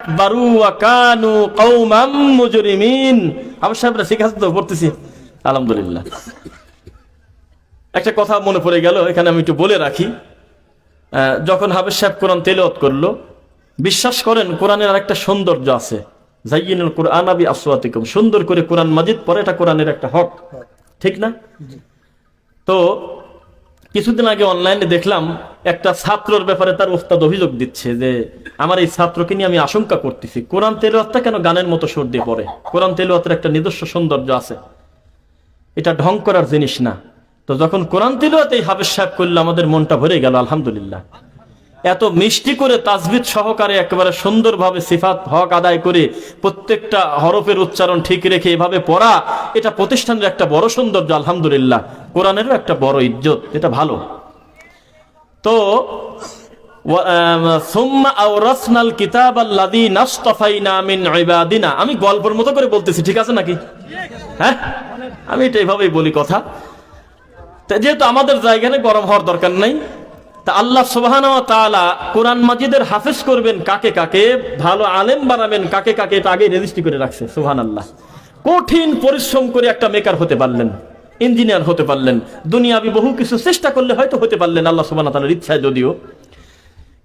ইস্তাকবারু ওয়া কানু কওমান মুজরিমিন। আমার সাহেবরা শিখাতে তো পড়তেছি আলহামদুলিল্লাহ। একটা কথা মনে পড়ে গেল, এখানে আমি একটু বলে রাখি। যখন হাফেজ সাহেব কোরআন তেলাওয়াত করলো, বিশ্বাস করেন কোরআনের আরেকটা সৌন্দর্য আছে, যায়্যিনুল কুরআন বিআসওয়াতিকুম, সুন্দর করে কোরআন মাজিদ পড়ে, এটা কোরআনের একটা হক, ঠিক না? তো কিছুদিন আগে অনলাইনে দেখলাম একটা ছাত্রর ব্যাপারে তার ওস্তাদ অভিযোগ দিচ্ছে যে আমার এই ছাত্রকে নিয়ে আমি আশঙ্কা করতেছি, কোরআন তেলাওয়াতটা কেন গানের মতো সুর দিয়ে পড়ে। কোরআন তেলাওয়াতের একটা নিজস্ব সৌন্দর্য আছে, এটা ঢং করার জিনিস না। তো যখন কোরআন তেলাওয়াত এই হাফেজ সাহেব করলো, আমাদের মনটা ভরে গেল আলহামদুলিল্লাহ। এত মিষ্টি করে তাজবিদ সহকারে একেবারে সুন্দরভাবে সিফাত হক আদায় করে প্রত্যেকটা হরফের উচ্চারণ ঠিক রেখে এভাবে পড়া, এটা প্রতিষ্ঠানের একটা বড় সৌন্দর্য আলহামদুলিল্লাহ, কোরআনেরও একটা বড় ইজ্জত, এটা ভালো। তো সুম্মা আওরাসনাল কিতাবাল্লাযীনা ইসতাফাইনা মিন ইবাদিনা, আমি গল্পের মতো করে বলতেছি, ঠিক আছে নাকি? হ্যাঁ, আমি এটা এইভাবেই বলি কথা। যেহেতু আমাদের জায়গায় গরম হওয়ার দরকার নাই, তা আল্লাহ সুবহানাহু ওয়া তাআলা কোরআন মাজিদের হাফেজ করবেন কাকে কাকে, ভালো আলেম বানাবেন কাকে কাকে, এটা আগে রেজিস্ট্রি করে রাখছে। সুবহানাল্লাহ। কঠিন পরিশ্রম করে একটা মেকার হতে পারলেন, ইঞ্জিনিয়ার হতে পারলেন, দুনিয়াবি বহু কিছু চেষ্টা করলে হয়তো হতে পারলেন আল্লাহ সুবহানাহু ওয়া তাআলার ইচ্ছায় যদিও,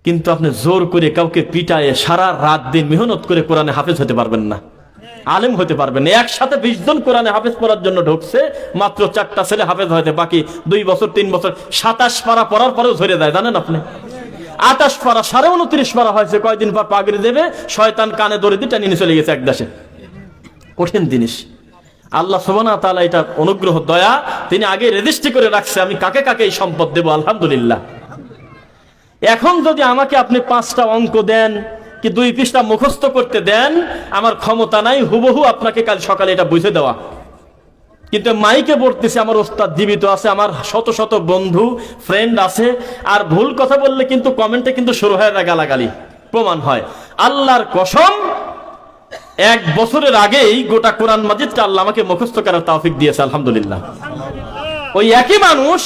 কিন্তু আপনি জোর করে কাউকে পিটায়ে সারা রাত দিন মেহনত করে কোরআনে হাফেজ হতে পারবেন না, আলেম হতে পারবেন না। একসাথে 20 জন কোরআনে হাফেজ পড়ার জন্য ঢুকছে, মাত্র 4টা ছেলে হাফেজ হয়েছে, বাকি 2 বছর 3 বছর 27 পারা পড়ার পরেও ঝরে যায়, জানেন আপনি? 28 পারা 29.5 পারা হয়েছে, কয়দিন পর পাগড়ি দেবে, শয়তান কানে দড়ি দিয়ে টেনে নিয়ে চলে গেছে এক দেশে। কঠিন জিনিস। আল্লাহ সুবহানাহু ওয়া তাআলা এটা অনুগ্রহ দয়া, তিনি আগে রেজিস্ট্রি করে রাখছে আমি কাকে কাকে এই সম্পদ দেব আলহামদুলিল্লাহ। এখন যদি আমাকে আপনি 5টা অঙ্ক দেন কি 2 পৃষ্ঠা মুখস্থ করতে দেন, আমার ক্ষমতা নাই হুবহু আপনাকে কাল সকালে এটা বুঝে দেওয়া, কিন্তু মাইকে পড়তেছে, আমার ওস্তাদ জীবিত আছে, আমার শত শত বন্ধু ফ্রেন্ড আছে, আর ভুল কথা বললে কিন্তু কমেন্টে কিন্তু শুরু হয় গালাগালি, প্রমাণ হয়। আল্লাহর কসম, 1 বছরের আগেই গোটা কোরআন মাজিদটা আল্লাহ আমাকে মুখস্থ করার তৌফিক দিয়েছে আলহামদুলিল্লাহ। ওই একই মানুষ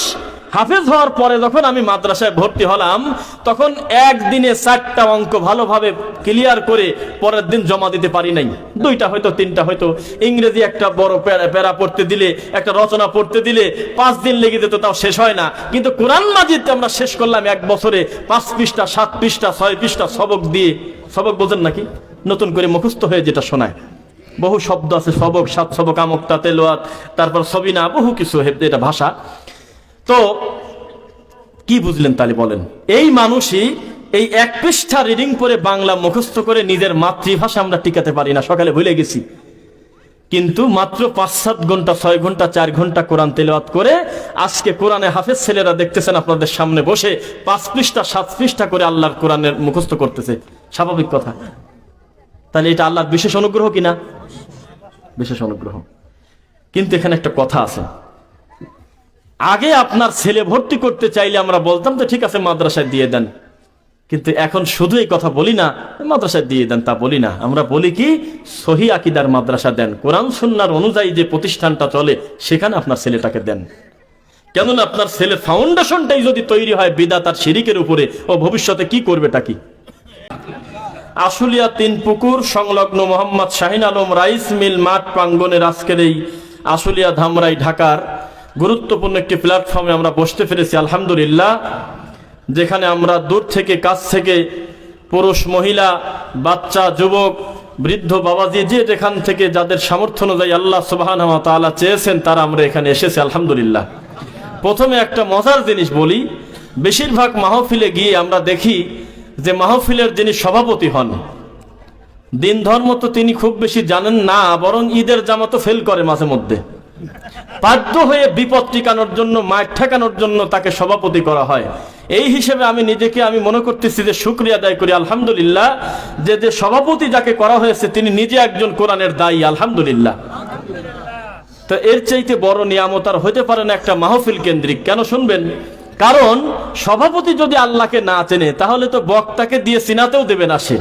হাফেজ হওয়ার পরে যখন আমি মাদ্রাসায় ভর্তি হলাম, তখন একদিনে 4টা অঙ্ক ভালোভাবে ক্লিয়ার করে পরের দিন জমা দিতে পারি নাই, 2টা হয়তো 3টা হয়তো। ইংরেজি একটা বড় প্যারা পড়তে দিলে, একটা রচনা পড়তে দিলে 5 দিন লেগে যেত, তাও শেষ হয় না। কিন্তু কোরআন মাজিদ আমরা শেষ করলাম 1 বছরে 5 পৃষ্ঠা 7 পৃষ্ঠা 6 পৃষ্ঠা সবক দিয়ে। সবক বোঝেন নাকি? নতুন করে মুখস্থ হয়ে যেটা শোনায়, বহু শব্দ আছে, সবক, 7 সবক, আমক্তা, তেলাওয়াত, তারপর সবিনা, বহু কিছু, এটা ভাষা। তো কি বুঝলেন তাহলে বলেন? এই মানুষই এই 1 পৃষ্ঠা রিডিং করে বাংলা মুখস্থ করে নিজের মাতৃভাষা আমরা টিকাতে পারি না, সকালে ভুলে গেছি। কিন্তু মাত্র 5-7 ঘন্টা 6 ঘন্টা 4 ঘন্টা কোরআন তেলাওয়াত করে আজকে কোরআনে হাফেজ ছেলেরা দেখতেছেন আপনাদের সামনে বসে 5 পৃষ্ঠা 7 পৃষ্ঠা করে আল্লাহর কোরআনের মুখস্থ করতেছে। স্বাভাবিক কথা। তাহলে এটা আল্লাহর বিশেষ অনুগ্রহ কিনা? বিশেষ অনুগ্রহ। কিন্তু এখানে একটা কথা আছে, আগে আপনার ছেলে ভর্তি করতে চাইলে আমরা বলতাম তো ঠিক আছে মাদ্রাসায় দিয়ে দেন, কিন্তু এখন শুধু এই কথা বলি না মাদ্রাসায় দিয়ে দেন, তা বলি না। আমরা বলি কি, সহি আকীদার মাদ্রাসা দেন, কোরআন সুন্নাহর অনুযায়ী যে প্রতিষ্ঠানটা চলে সেখানে আপনার ছেলেটাকে দেন। কেননা আপনার ছেলে ফাউন্ডেশনটাই যদি তৈরি হয় বিদআত আর শিরকের উপরে, ও ভবিষ্যতে কি করবেটা কি? আশুলিয়া 3 পুকুর সংলগ্ন মোহাম্মদ শাহিন আলম রাইস মিল মাঠ প্রাঙ্গণের আজকের এই আশুলিয়া ধামরাই ঢাকার গুরুত্বপূর্ণ একটি প্ল্যাটফর্মে আমরা বসতে পেরেছি আলহামদুলিল্লাহ, যেখানে আমরা দূর থেকে কাছ থেকে পুরুষ মহিলা বাচ্চা যুবক বৃদ্ধ বাবাজি যে যেখান থেকে যাদের সামর্থ্য অনুযায়ী আল্লাহ সুবহানাহু ওয়া তাআলা চেয়েছেন তারা আমরা এখানে এসেছি আলহামদুলিল্লাহ। প্রথমে একটা মজার জিনিস বলি, বেশিরভাগ মাহফিলে গিয়ে আমরা দেখি যে মাহফিলের যিনি সভাপতি হন, দিন ধর্ম তো তিনি খুব বেশি জানেন না, বরং ঈদের জামাতও ফেল করে মাঝে মধ্যে। বাধ্য হয়ে বিপদ টিকানোর জন্য, মায়ের ঠেকানোর জন্য তাকে সভাপতি করা হয়। এই হিসেবে আমি নিজেকে মনে করতেছি যে শুকরিয়া আদায় করি আলহামদুলিল্লাহ, যে সভাপতি যাকে করা হয়েছে তিনি নিজে একজন কোরআনের দায়ী আলহামদুলিল্লাহ। তো এর চাইতে বড় নিয়ামত আর হতে পারে না একটা মাহফিল কেন্দ্রিক। কেন শুনবেন? কারণ সভাপতি যদি আল্লাহকে না চেনে তাহলে তো বক্তাকে দিয়ে চিনাতেও দেবে না সে।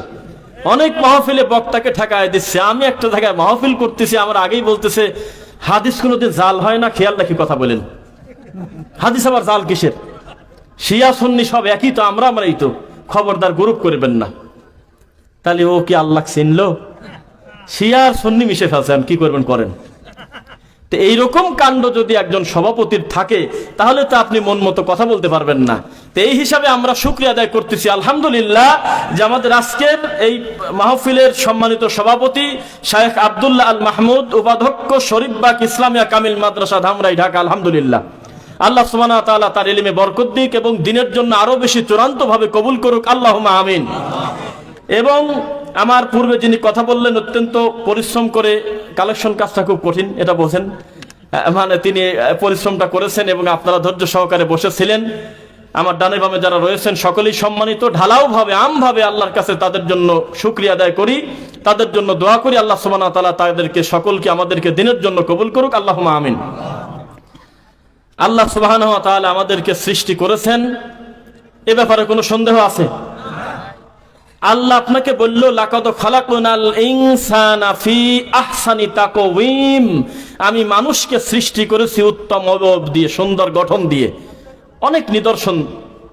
অনেক মাহফিলে বক্তাকে ঠেকায় দিচ্ছে। আমি একটা জায়গায় মাহফিল করতেছি, আমার আগেই বলতেছে হাদিস কোনোদিন জাল হয় না, খেয়াল রাখি কথা বলেন। হাদিস আবার জাল কিসের? শিয়া সুন্নি সব একই তো, আমরাই তো, খবরদার গ্রুপ করবেন না। তাহলে ও কি আল্লাহ চিনলো? শিয়া আর সুন্নি মিশে ফেলছে, কি করবেন করেন। তো এইরকম কাণ্ড যদি একজন সভাপতির থাকে তাহলে তো আপনি মন মতো কথা বলতে পারবেন না। তো এই হিসাবে আমরা শুকরিয়া আদায় করতেছি আলহামদুলিল্লাহ যে আমাদের আজকের এই মাহফিলের সম্মানিত সভাপতি শায়েখ আব্দুল্লাহ আল মাহমুদ, উপাধ্যক্ষ শরীফবাগ ইসলামিয়া কামিল মাদ্রাসা ধামরাই ঢাকা। আলহামদুলিল্লাহ, আল্লাহ সুবহানাহু ওয়া তাআলা তার ইলমে বরকত দিক এবং দিনের জন্য আরো বেশি চূড়ান্তভাবে কবুল করুক, আল্লাহুম্মা আমিন। এবং আমার পূর্বে যিনি কথা বললেন, অত্যন্ত পরিশ্রম করে, কালেকশন কাজটা খুব কঠিন এটা বোঝেন, মানে তিনি পরিশ্রমটা করেছেন এবং আপনারা ধৈর্য সহকারে বসেছিলেন। আমার ডানে বামে যারা রয়েছেন সকলেই সম্মানিত। ঢালাও ভাবে আমভাবে আল্লাহর কাছে তাদের জন্য শুকরিয়া আদায় করি, তাদের জন্য দোয়া করি। আল্লাহ সুবহানাহু ওয়া তাআলা তাদেরকে সকলকে আমাদেরকে দিনের জন্য কবুল করুক, আল্লাহুম্মা আমিন। আল্লাহ সুবহানাহু ওয়া তাআলা আমাদেরকে সৃষ্টি করেছেন, এ ব্যাপারে কোনো সন্দেহ আছে? আল্লাহ আপনাকে বলল লাকাদ খালাকনাল ইনসানা ফি আহসানি তাকওয়িম, আমি মানুষকে সৃষ্টি করেছি উত্তম অবয়ব দিয়ে, সুন্দর গঠন দিয়ে, অনেক নিদর্শন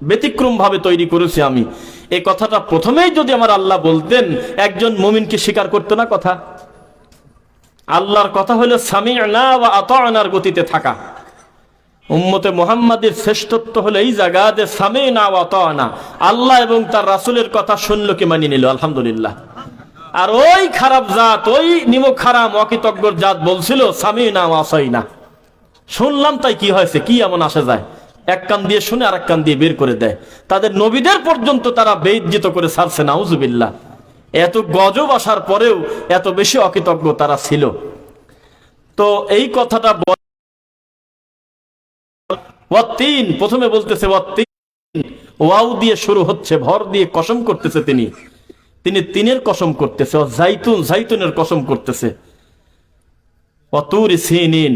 ব্যতিক্রম ভাবে তৈরি করেছি আমি। এই কথাটা প্রথমেই যদি আমার আল্লাহ বলতেন, একজন মুমিনকে স্বীকার করতে না কথা। আল্লাহর কথা হলো সামি'না ওয়া আতা'নার গতিতে থাকা। উম্মতে মুহাম্মাদের শ্রেষ্ঠত্ব হলো এই জায়গা যে সামি'না ওয়া আতা'না, আল্লাহ এবং তার রাসূলের কথা শুনলো কি মানিয়ে নিল, আলহামদুলিল্লাহ। আর ওই খারাপ জাত, ওই নিমক হারাম অকৃতজ্ঞর জাত বলছিল সামি'না ওয়া আসাইনা, শুনলাম তাই কি হয়েছে, কি এমন আসে যায়, এক কান দিয়ে শুনে আর এক কান দিয়ে বের করে দেয়। তাদের নবীদের পর্যন্ত তারা বেইজ্জত করে ছাড়ছে, নাউজুবিল্লাহ। এত গজব আসার পরেও এত বেশি অকৃতজ্ঞ তারা ছিল। তো এই কথাটা ওয়াত্তিন, প্রথমে বলতেছে ওয়াত্তিন, ওয়াও দিয়ে শুরু হচ্ছে, ভর দিয়ে কসম করতেছে তিনি তিনের কসম করতেছে, জাইতুন, জাইতুনের কসম করতেছে। ওয়াতুরি সিনিন,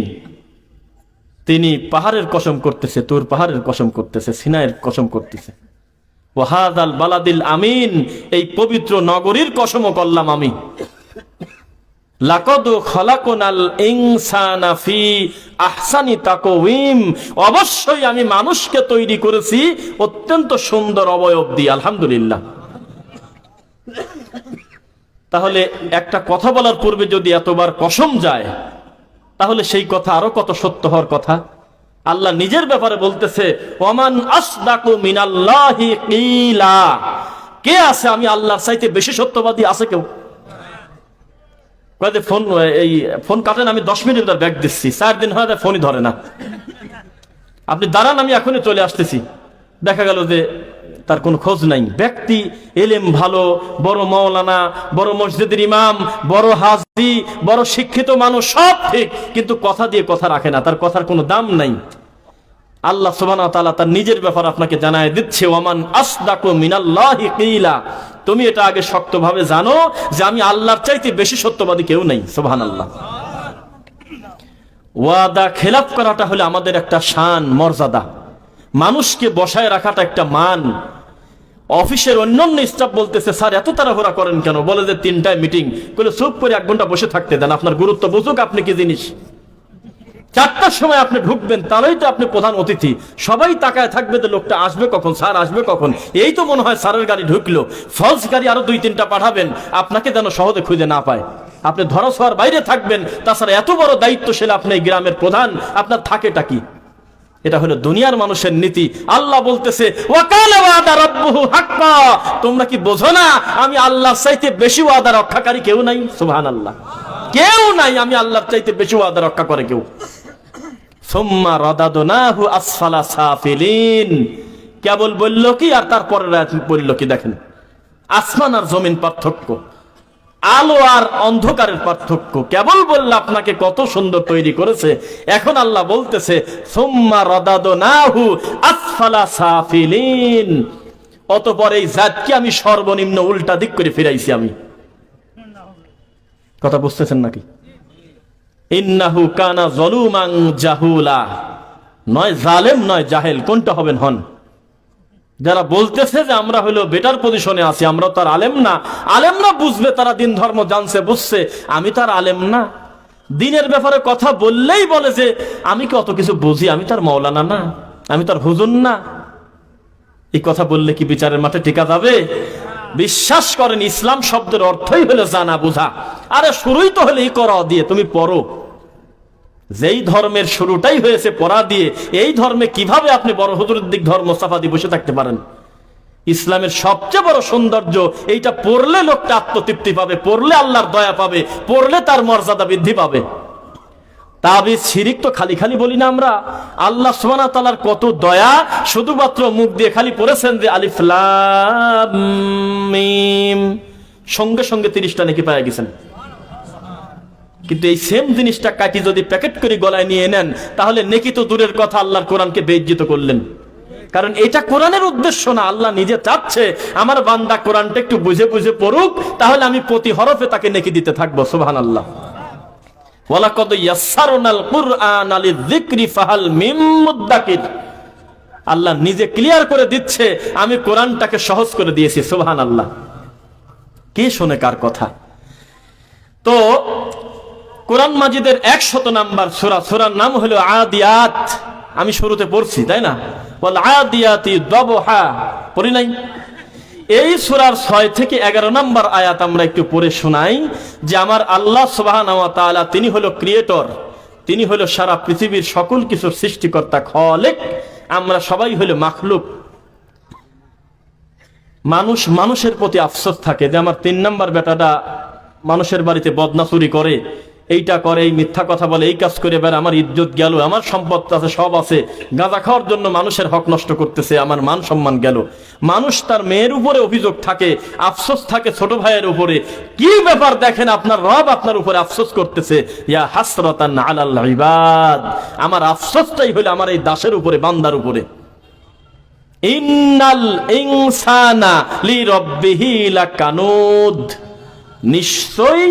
তিনি পাহাড়ের কসম করতেছে, তুর পাহাড়ের কসম করতেছে, সিনাইয়ের কসম করতেছে। ওয়াহাদাল বালাদিল আমিন, এই পবিত্র নগরীর কসমও করলাম আমি। লাকাদ খালাকনাল ইনসানা ফি আহসানি তাকওয়িম, অবশ্যই আমি মানুষকে তৈরি করেছি অত্যন্ত সুন্দর অবয়ব দিয়ে, আলহামদুলিল্লাহ। তাহলে একটা কথা বলার পূর্বে যদি এতবার কসম যায়, তাহলে সেই কথা আরো কত সত্য হওয়ার কথা। আল্লাহ নিজের ব্যাপারে বলতেছে ওয়ামান আসদাকু মিনাল্লাহি কিলা, কে আছে আমি আল্লাহর চাইতে বেশি সত্যবাদী আছে কেউ? ফোন কাটেন, আমি 10 মিনিট ব্যাগ দিচ্ছি, 4 দিন হয় ফোনই ধরে না। আপনি দাঁড়ান, আমি এখনই চলে আসতেছি। দেখা গেল যে তার কোনো খোঁজ নাই। ব্যক্তি এলেম ভালো, বড় মাওলানা, বড় মসজিদের ইমাম, বড় হাজি, বড় শিক্ষিত মানুষ, সব ঠিক, কিন্তু কথা দিয়ে কথা রাখে না, তার কথার কোনো দাম নাই। আল্লাহ সুবহানাহু ওয়া তাআলা তার নিজের ব্যাপার আপনাকে জানায় দিচ্ছে ওয়ামান আসদাকু মিনাল্লাহি কিলা, তুমি এটা আগে শক্তভাবে জানো যে আমি আল্লাহর চাইতে বেশি সত্যবাদী কেউ নাই। সুবহানাল্লাহ। ওয়াদা খেলাফ করাটা হলো আমাদের একটা শান, মর্যাদা। মানুষকে বসায় রাখাটা একটা মান। অফিসের অন্যান্য স্টাফ বলতেছে স্যার এত তাড়াহুড়া করেন কেন? বলে যে 3টায় মিটিং, বলে চুপ করে 1 ঘন্টা বসে থাকতে দেন, আপনার গুরুত্ব বুঝুক আপনি কি জিনিস। 4টার সময় আপনি ঢুকবেন, তারই তো আপনি প্রধান অতিথি, সবাই তাকায় থাকবে যে লোকটা আসবে কখন, স্যার আসবে কখন। এই তো মনে হয় স্যারের গাড়ি ঢুকলো, ফলস গাড়ি আরো 2-3টা পাঠাবেন, আপনাকে যেন সহজে খুঁজে না পায়। আপনি ধরাছোঁয়ার বাইরে থাকবেন। তাছাড়া এত বড় দায়িত্বশীল আপনি গ্রামের প্রধান, আপনার থাকেটা কি? এটা হলো দুনিয়ার মানুষের নীতি। আল্লাহ বলতেছে ওয়াকালা ওয়াদা রাব্বুহু হাক্কা, তোমরা কি বোঝো না আমি আল্লাহর চাইতে বেশি ওয়াদা রক্ষাকারী কেউ নাই? সুবহানাল্লাহ, কেউ নাই আমি আল্লাহর চাইতে বেশি ওয়াদা রক্ষা করে কেউ। সুম্মা রাদাদনাহু আসফালা সাফিলিন, কেবল বলল কি আর তারপরে বলল কি? দেখেন আসমান আর জমিন পার্থক্য, আলো আর অন্ধকারের পার্থক্য। কেবল বলল আপনাকে কত সুন্দর তৈরি করেছে, এখন আল্লাহ বলতেছে সুম্মা রাদাদনাহু আসফালা সাফিলিন, অতঃপর এই জাতকে আমি সর্বনিম্ন উল্টা দিক করে ফিরাইছি আমি। কথা বুঝতেছেন নাকি? ইন্নাহু কানা যালুমান জাহুলা, নয় জালেম নয় জাহেল, কোনটা হবেন হন। যারা বলতেছে যে আমরা হলো বেটার পজিশনে আছি, আমরা তার আলেম না, আলেম না বুঝবে, তারা দিন ধর্ম জানছে বুঝছে, আমি তার আলেম না। দিনের ব্যাপারে কথা বললেই বলে যে আমি কত কিছু বুঝি, আমি তার মাওলানা না, আমি তার হুজুর না। এই কথা বললে কি বিচারের মাঠে টিকা যাবে? বিশ্বাস করেন ইসলাম শব্দের অর্থই হলো জানা বোঝা। আরে শুরুই তো হলো ইকরা দিয়ে, তুমি পড়ো। যেই ধর্মের শুরুটাই হয়েছে পড়া দিয়ে, এই ধর্মে কিভাবে আপনি বড় হুজুরের দিক ধর্ম মুস্তাফা দিয়ে বসে থাকতে পারেন? ইসলামের সবচেয়ে বড় সৌন্দর্য এইটা, পড়লে লোকটা আত্মতৃপ্তি পাবে, পড়লে আল্লাহর দয়া পাবে, পড়লে তার মর্যাদা বৃদ্ধি পাবে। তাবিজ শিরিক তো খালি খালি বলি না আমরা। আল্লাহ সুবহানাহু ওয়া তাআলার কত দয়া, শুধুমাত্র মুখ দিয়ে খালি পড়েছেন যে আলিফ লাম মিম, সঙ্গে সঙ্গে 30টা নেকি পেয়ে গেছেন। কিন্তু এই সেম জিনিসটা কাটি যদি প্যাকেট করে গলায় নিয়ে নেন, তাহলে নেকি তো দূরের কথা, আল্লাহর কোরআনকে বেইজ্জত করলেন। কারণ এটা কোরআনের উদ্দেশ্য না। আল্লাহ নিজে চাচ্ছে আমার বান্দা কোরআনটা একটু বুঝে বুঝে পড়ুক, তাহলে আমি প্রতি হরফে তাকে নেকি দিতে থাকবো। সুবহানাল্লাহ। ওয়ালাকাদ ইয়াসসারনাল কুরআনা লিযিকরি ফাহাল মিন মুদ্দাকির। আল্লাহ নিজে ক্লিয়ার করে দিচ্ছে আমি কোরআনটাকে সহজ করে দিয়েছি। সুবহানাল্লাহ। কে শোনে কার কথা? তো কোরআন মাজিদের 100 নাম্বার সূরা, সূরার নাম হলো আদিয়াত। আমি শুরুতে পড়ছি, তাই না? ওয়াল আদিয়াতি দাবহা, পড়ি নাই? এই সূরার 6 থেকে 11 নাম্বার আয়াত আমরা একটু পড়ে শোনাই যে আমার আল্লাহ সুবহানাহু ওয়া তাআলা তিনি হলো ক্রিয়েটর, তিনি হলো সারা পৃথিবীর সকল কিছুর সৃষ্টিকর্তা, খালিক। আমরা সবাই হলো মাখলুক। মানুষের প্রতি আফসোস থাকে যে আমার 3 নাম্বার বেটাটা মানুষের বাড়িতে বদনা চুরি করে, এইটা করে, এই মিথ্যা কথা বলে, এই কাজ করে বেড়া, আমার ইজ্জত গেল, আমার সম্পদ আছে, সব আছে, গাঁজা খাওয়ার জন্য মানুষের হক নষ্ট করতেছে, আমার মান সম্মান গেল। মানুষ তার মেয়ের উপরে অভিযোগ থাকে, আফসোস থাকে ছোট ভাইয়ের উপরে। কি ব্যাপার দেখেন, আপনার রব আপনার উপরে আফসোস করতেছে। ইয়া হাসরাতান আলাল ইবাদ, আমার আফসোসটাই হলো আমার এই দাসের উপরে, বান্দার উপরে। ইন্নাল ইনসানা লিরাব্বিহি লাকানুদ, নিশ্চয়ই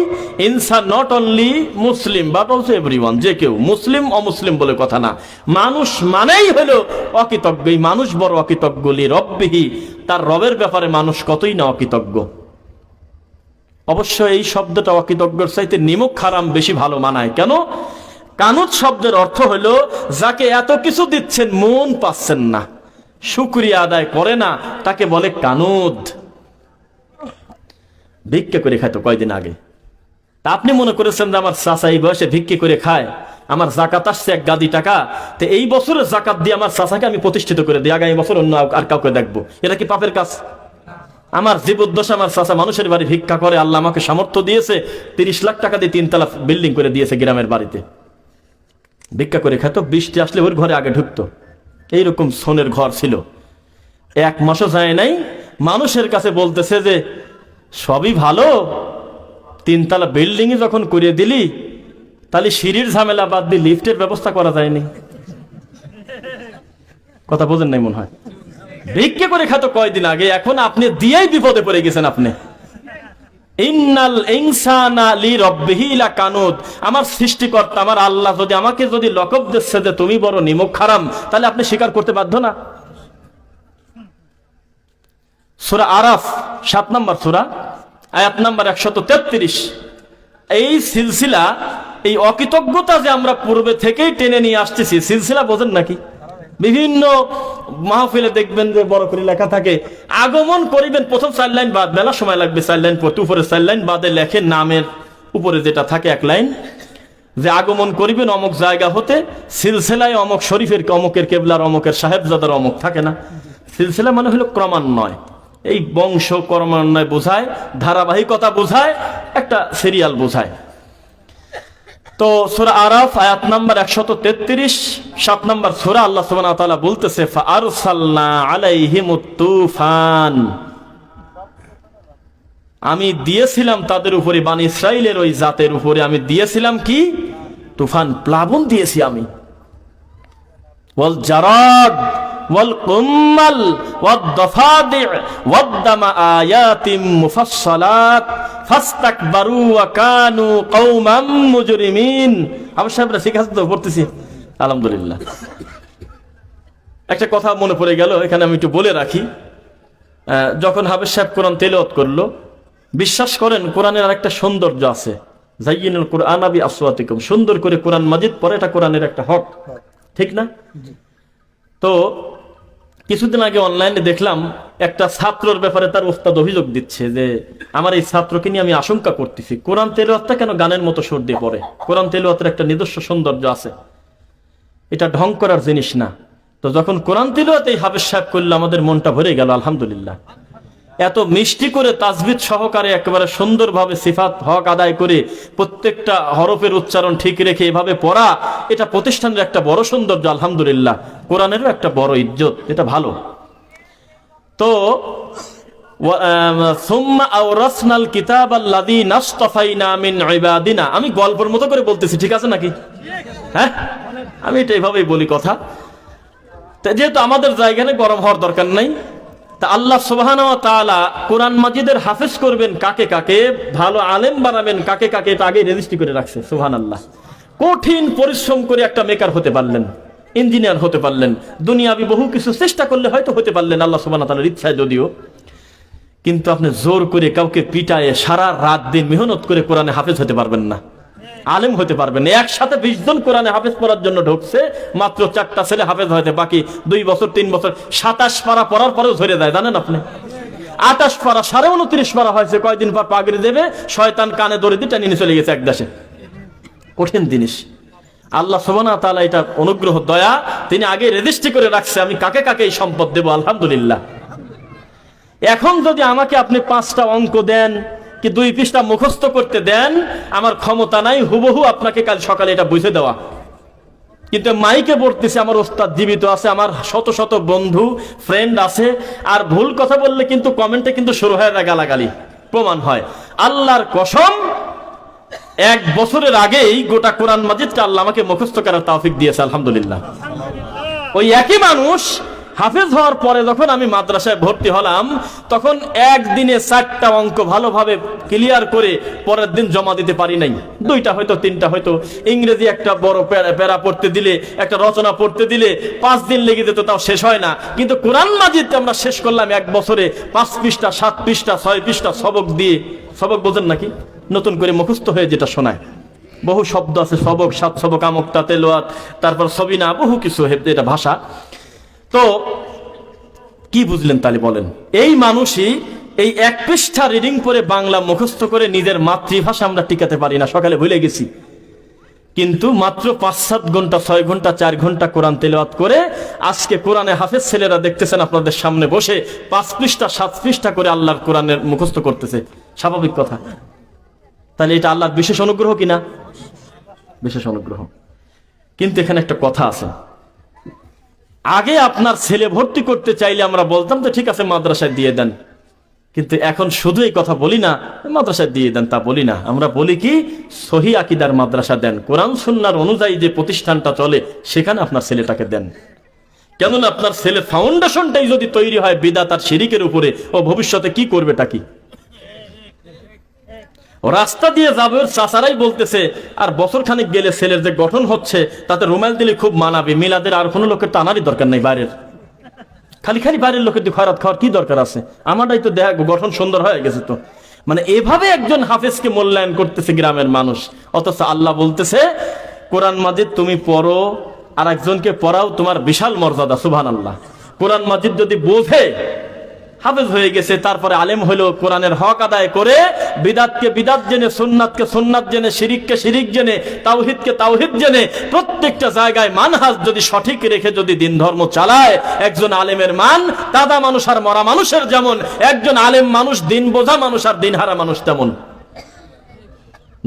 ইনসান not only Muslim but also everyone, যে কেউ, মুসলিম অমুসলিম বলে কথা না, মানুষ মানেই হলো অকৃতজ্ঞ। মানুষ বড় অকৃতজ্ঞ। লিরাব্বিহি, তার রবের ব্যাপারে মানুষ কতই না অকৃতজ্ঞ। অবশ্য এই শব্দটা অকৃতজ্ঞর চাইতে নিমক হারাম বেশি ভালো মানায়। কেন? কানুত শব্দের অর্থ হলো যাকে এত কিছু দিচ্ছেন মন পাচ্ছেন না, শুকরিয়া আদায় করে না, তাকে বলে কানুদ। ভিক্ষা করে খায় তো কয়দিন আগে, তা আপনি মনে করেছেন যে আমার চাচা এই বয়সে ভিক্ষা করে খায়, আমার জাকাত আসছে 1 গাদি টাকা, তো এই বছরের জাকাত দিয়ে আমার চাচাকে আমি প্রতিষ্ঠিত করে দিই, আগামী বছর অন্য আর কাউকে দেখবো, এটা কি পাপের কাজ? আমার জীবদ্দশা আমার চাচা মানুষের বাড়ি ভিক্ষা করে, আল্লাহ আমাকে সামর্থ্য দিয়েছে, 30 লাখ টাকা দিয়ে 3 তলা বিল্ডিং করে দিয়েছে গ্রামের বাড়িতে, ভিক্ষা করে খেত, বৃষ্টি আসলে ওর ঘরে আগে ঢুকতো, এইরকম সোনের ঘর ছিল। 1 মাসও যায় নাই, মানুষের কাছে বলতেছে যে সবই ভালো, 3 তলা বিল্ডিং যখন করে দিলি, তাহলে সিঁড়ির ঝামেলা বাদ দিয়ে লিফটের ব্যবস্থা করা যায়নি। কথা বোঝেন নাই মনে হয়। ভিক্ষা করে খাতো কয়দিন আগে, এখন আপনি দিয়েই বিপদে পড়ে গেছেন আপনি। ইন্নাল ইনসানা লিরাব্বিহি লাকানুদ, আমার সৃষ্টিকর্তা আমার আল্লাহ যদি আমাকে যদি লকব দিচ্ছে যে তুমি বড় নিমক হারাম, তাহলে আপনি স্বীকার করতে বাধ্য না? সূরা আরাফ 7 নম্বর সূরা, আয়াত নাম্বার 133। এই সিলসিলা, এই অকৃতজ্ঞতা যে আমরা পূর্বে থেকেই টেনে নিয়ে আসতেছি, সিলসিলা বোঝেন নাকি? বিভিন্ন মাহফিলে দেখবেন যে বড় করে লেখা থাকে, আগমন করিবেন, প্রথম 4 লাইন বাদ, মেলা সময় লাগবে 4 লাইন পড়তে, উপরে 4 লাইন বাদে লেখে নামের উপরে যেটা থাকে 1 লাইন, যে আগমন করিবেন অমুক জায়গা হতে, সিলসিলায় অমুক শরীফের, অমুকের কেবলার, অমুকের সাহেবজাদার, অমুক থাকে না। সিলসিলা মানে হলো ক্রমান্বয়, এই বংশ ক্রমান্বয় বোঝায়, ধারাবাহিকতা বোঝায়, একটা সিরিয়াল বোঝায়। তো সূরা আরাফ আয়াত নাম্বার 133, 7 নম্বর সূরা, আল্লাহ সুবহানাহু ওয়া তাআলা বলতেছে ফাআরসালনা আলাইহিমুত তুফান, আমি দিয়েছিলাম তাদের উপরে, বনি ইসরাইলের ওই জাতের উপরে আমি দিয়েছিলাম কি? তুফান, প্লাবন দিয়েছি আমি। ওয়াল জারাদ ওয়াল কুম্মাল ওয়াদ দাফাদি ওয়াদ দামা আয়াতিম মুফাসসালাত ফাস্তাকবারু ওয়া কানু কওমান মুজরিমিন। আমার সাহেবরা শিখাচ্ছে তো, পড়তেছি আলহামদুলিল্লাহ। একটা কথা মনে পড়ে গেল, এখানে আমি একটু বলে রাখি। যখন হাফেজ সাহেব কোরআন তেলাওয়াত করলো, বিশ্বাস করেন কোরআনের আরেকটা সৌন্দর্য আছে, যায়্যিনুল কুরআনা বিআসওয়াতিকুম, সুন্দর করে কোরআন মাজিদ পড়ে, এটা কোরআনের একটা হক, ঠিক না? তো কিছুদিন আগে অনলাইনে দেখলাম একটা ছাত্রর ব্যাপারে তার ওস্তাদ অভিযোগ দিচ্ছে যে আমার এই ছাত্রকে নিয়ে আমি আশঙ্কা করতেছি কোরআন তেলাওয়াতটা কেন গানের মতো সুর দিয়ে পড়ে। কোরআন তেলাওয়াতের একটা নিজস্ব সৌন্দর্য আছে, এটা ঢং করার জিনিস না। তো যখন কোরআন তেলাওয়াত এই হাফেজ সাহেব করলে আমাদের মনটা ভরে গেল, আলহামদুলিল্লাহ। এত মিষ্টি করে তাজবিদ সহকারে একেবারে সুন্দরভাবে সিফাত হক আদায় করে প্রত্যেকটা হরফের উচ্চারণ ঠিক রেখে এভাবে পড়া, এটা প্রতিষ্ঠানের একটা বড় সৌন্দর্য, আলহামদুলিল্লাহ। কোরআনেরও একটা বড় ইজ্জত, এটা ভালো। তো সুম্মা আওরাসনাল কিতাবাল্লাযী নাসতাফাইনা মিন ইবাদিনা, আমি গল্পের মতো করে বলতেছি, ঠিক আছে নাকি? হ্যাঁ, আমি এটা এইভাবেই বলি কথা। যেহেতু আমাদের জায়গায় গরম হওয়ার দরকার নাই, তা আল্লাহ সুবহানাহু ওয়া তাআলা কোরআন মাজিদের হাফেজ করবেন কাকে কাকে, ভালো আলেম বানাবেন কাকে কাকে, এটা আগে রেজিস্ট্রি করে রাখছে। সুবহানাল্লাহ। কঠিন পরিশ্রম করে একটা মেকার হতে পারলেন, ইঞ্জিনিয়ার হতে পারলেন, দুনিয়াবি বহু কিছু চেষ্টা করলে হয়তো হতে পারলেন আল্লাহ সুবহানাহু ওয়া তাআলার ইচ্ছায় যদিও। কিন্তু আপনি জোর করে কাউকে পিটায়ে সারা রাত দিন মেহনত করে কোরআনে হাফেজ হতে পারবেন না, আলেম হতে পারবেন না। একসাথে 20 জন কোরআনে হাফেজ পড়ার জন্য ঢুকছে, মাত্র 4টা ছেলে হাফেজ হয়তো, বাকি 2 বছর 3 বছর 27 পারা পড়ার পরেও ঝরে যায়, জানেন আপনি? 28 পারা 29.5 পারা হয়েছে, কয়দিন পর পাগড়ি দেবে, শয়তান কানে দড়ি দিয়ে টেনে নিয়ে চলে গেছে এক দেশে। কঠিন জিনিস। আল্লাহ সুবহানাহু ওয়া তাআলা এটা অনুগ্রহ দয়া, তিনি আগে রেজিস্ট্রি করে রাখছে আমি কাকে কাকে এই সম্পদ দেব, আলহামদুলিল্লাহ। এখন যদি আমাকে আপনি 5টা অঙ্ক দেন কি 2 পৃষ্ঠা মুখস্থ করতে দেন, আমার ক্ষমতা নাই হুবহু আপনাকে কাল সকালে এটা বুঝে দেওয়া। কিন্তু মাইকে বলতেছে আমার ওস্তাদ জীবিত আছে, আমার শত শত বন্ধু ফ্রেন্ড আছে, আর ভুল কথা বললে কিন্তু কমেন্টে কিন্তু শুরু হয়ে যায় গালাগালি, প্রমাণ হয়। আল্লাহর কসম, 1 বছরের আগেই গোটা কোরআন মাজিদটা আল্লাহ আমাকে মুখস্থ করার তৌফিক দিয়েছে, আলহামদুলিল্লাহ। ওই একই মানুষ হাফেজ হওয়ার পরে যখন আমি মাদ্রাসায় ভর্তি হলাম, তখন একদিনে 4টা অঙ্ক ভালোভাবে ক্লিয়ার করে পরের দিন জমা দিতে পারি নাই। 2টা হয়তো 3টা হয়তো। ইংরেজি একটা বড় প্যারা পড়তে দিলে, একটা রচনা পড়তে দিলে 5 দিন লেগে যেত, তাও শেষ হয় না। কিন্তু কোরআন মাজিদ আমরা শেষ করলাম 1 বছরে 5 পৃষ্ঠা 7 পৃষ্ঠা 6 পৃষ্ঠা সবক দিয়ে। সবক বোঝেন নাকি? নতুন করে মুখস্থ হয়ে যেটা শোনায়, বহু শব্দ আছে, সবক, 7 সবক, আমক্তা, তেলাওয়াত, তারপর সবিনা, বহু কিছু, এটা ভাষা। তো কি বুঝলেন তাহলে বলেন? এই মানুষই এই 1 পৃষ্ঠা রিডিং করে বাংলা মুখস্থ করে নিজের মাতৃভাষা আমরা টিকাতে পারি না, সকালে ভুলে গেছি। কিন্তু মাত্র 5-7 ঘন্টা 6 ঘন্টা 4 ঘন্টা কোরআন তেলাওয়াত করে আজকে কোরআনে হাফেজ ছেলেরা দেখতেছেন আপনাদের সামনে বসে 5 পৃষ্ঠা 7 পৃষ্ঠা করে আল্লাহর কোরআনের মুখস্থ করতেছে। স্বাভাবিক কথা। তাহলে এটা আল্লাহর বিশেষ অনুগ্রহ কিনা? বিশেষ অনুগ্রহ। কিন্তু এখানে একটা কথা আছে, আগে আপনার ছেলে ভর্তি করতে চাইলে আমরা বলতাম তো ঠিক আছে মাদ্রাসায় দিয়ে দেন, কিন্তু এখন শুধু এই কথা বলি না মাদ্রাসায় দিয়ে দেন, তা বলি না। আমরা বলি কি, সহি আকীদার মাদ্রাসা দেন, কোরআন সুন্নাহর অনুযায়ী যে প্রতিষ্ঠানটা চলে সেখানে আপনার ছেলেটাকে দেন। কেননা আপনার ছেলে ফাউন্ডেশনটাই যদি তৈরি হয় বিদআত আর শিরকের উপরে, ও ভবিষ্যতে কি করবেটা কি? রাস্তা দিয়ে যাবে, চাচারাই বলতেছে আর বছর খানিক গেলে ছেলের যে গঠন হচ্ছে তাতে রুমাল দিলে খুব মানাবে, মিলাদের আর কোনো লোকের টানারই দরকার নেই, বাইরের খালি খালি বাইরের লোকের দিয়ে খয়রাত খাওয়ার কি দরকার আছে? আমারটাই তো দেখ গঠন সুন্দর হয়ে গেছে। তো মানে এভাবে একজন হাফেজকে মূল্যায়ন করতেছে গ্রামের মানুষ, অথচ আল্লাহ বলতেছে কোরআন মাজিদ তুমি পড়ো আর একজনকে পড়াও, তোমার বিশাল মর্যাদা। সুবহানাল্লাহ। কোরআন মাজিদ যদি বোঝে, হাফেজ হয়ে গেছে, তারপরে আলেম হলো, কোরআনের হক আদায় করে বিদাতকে বিদাত জেনে, সুন্নাতকে সুন্নাত জেনে, শিরিককে শিরিক জেনে, তাওহীদকে তাওহীদ জেনে, প্রত্যেকটা জায়গায় মানহাজ যদি সঠিক রেখে যদি দিন ধর্ম চালায়, একজন আলেমের মান দাদা মানুষ আর মরা মানুষের যেমন, একজন আলেম মানুষ দিন বোঝা মানুষ আর দিন হারা মানুষ তেমন।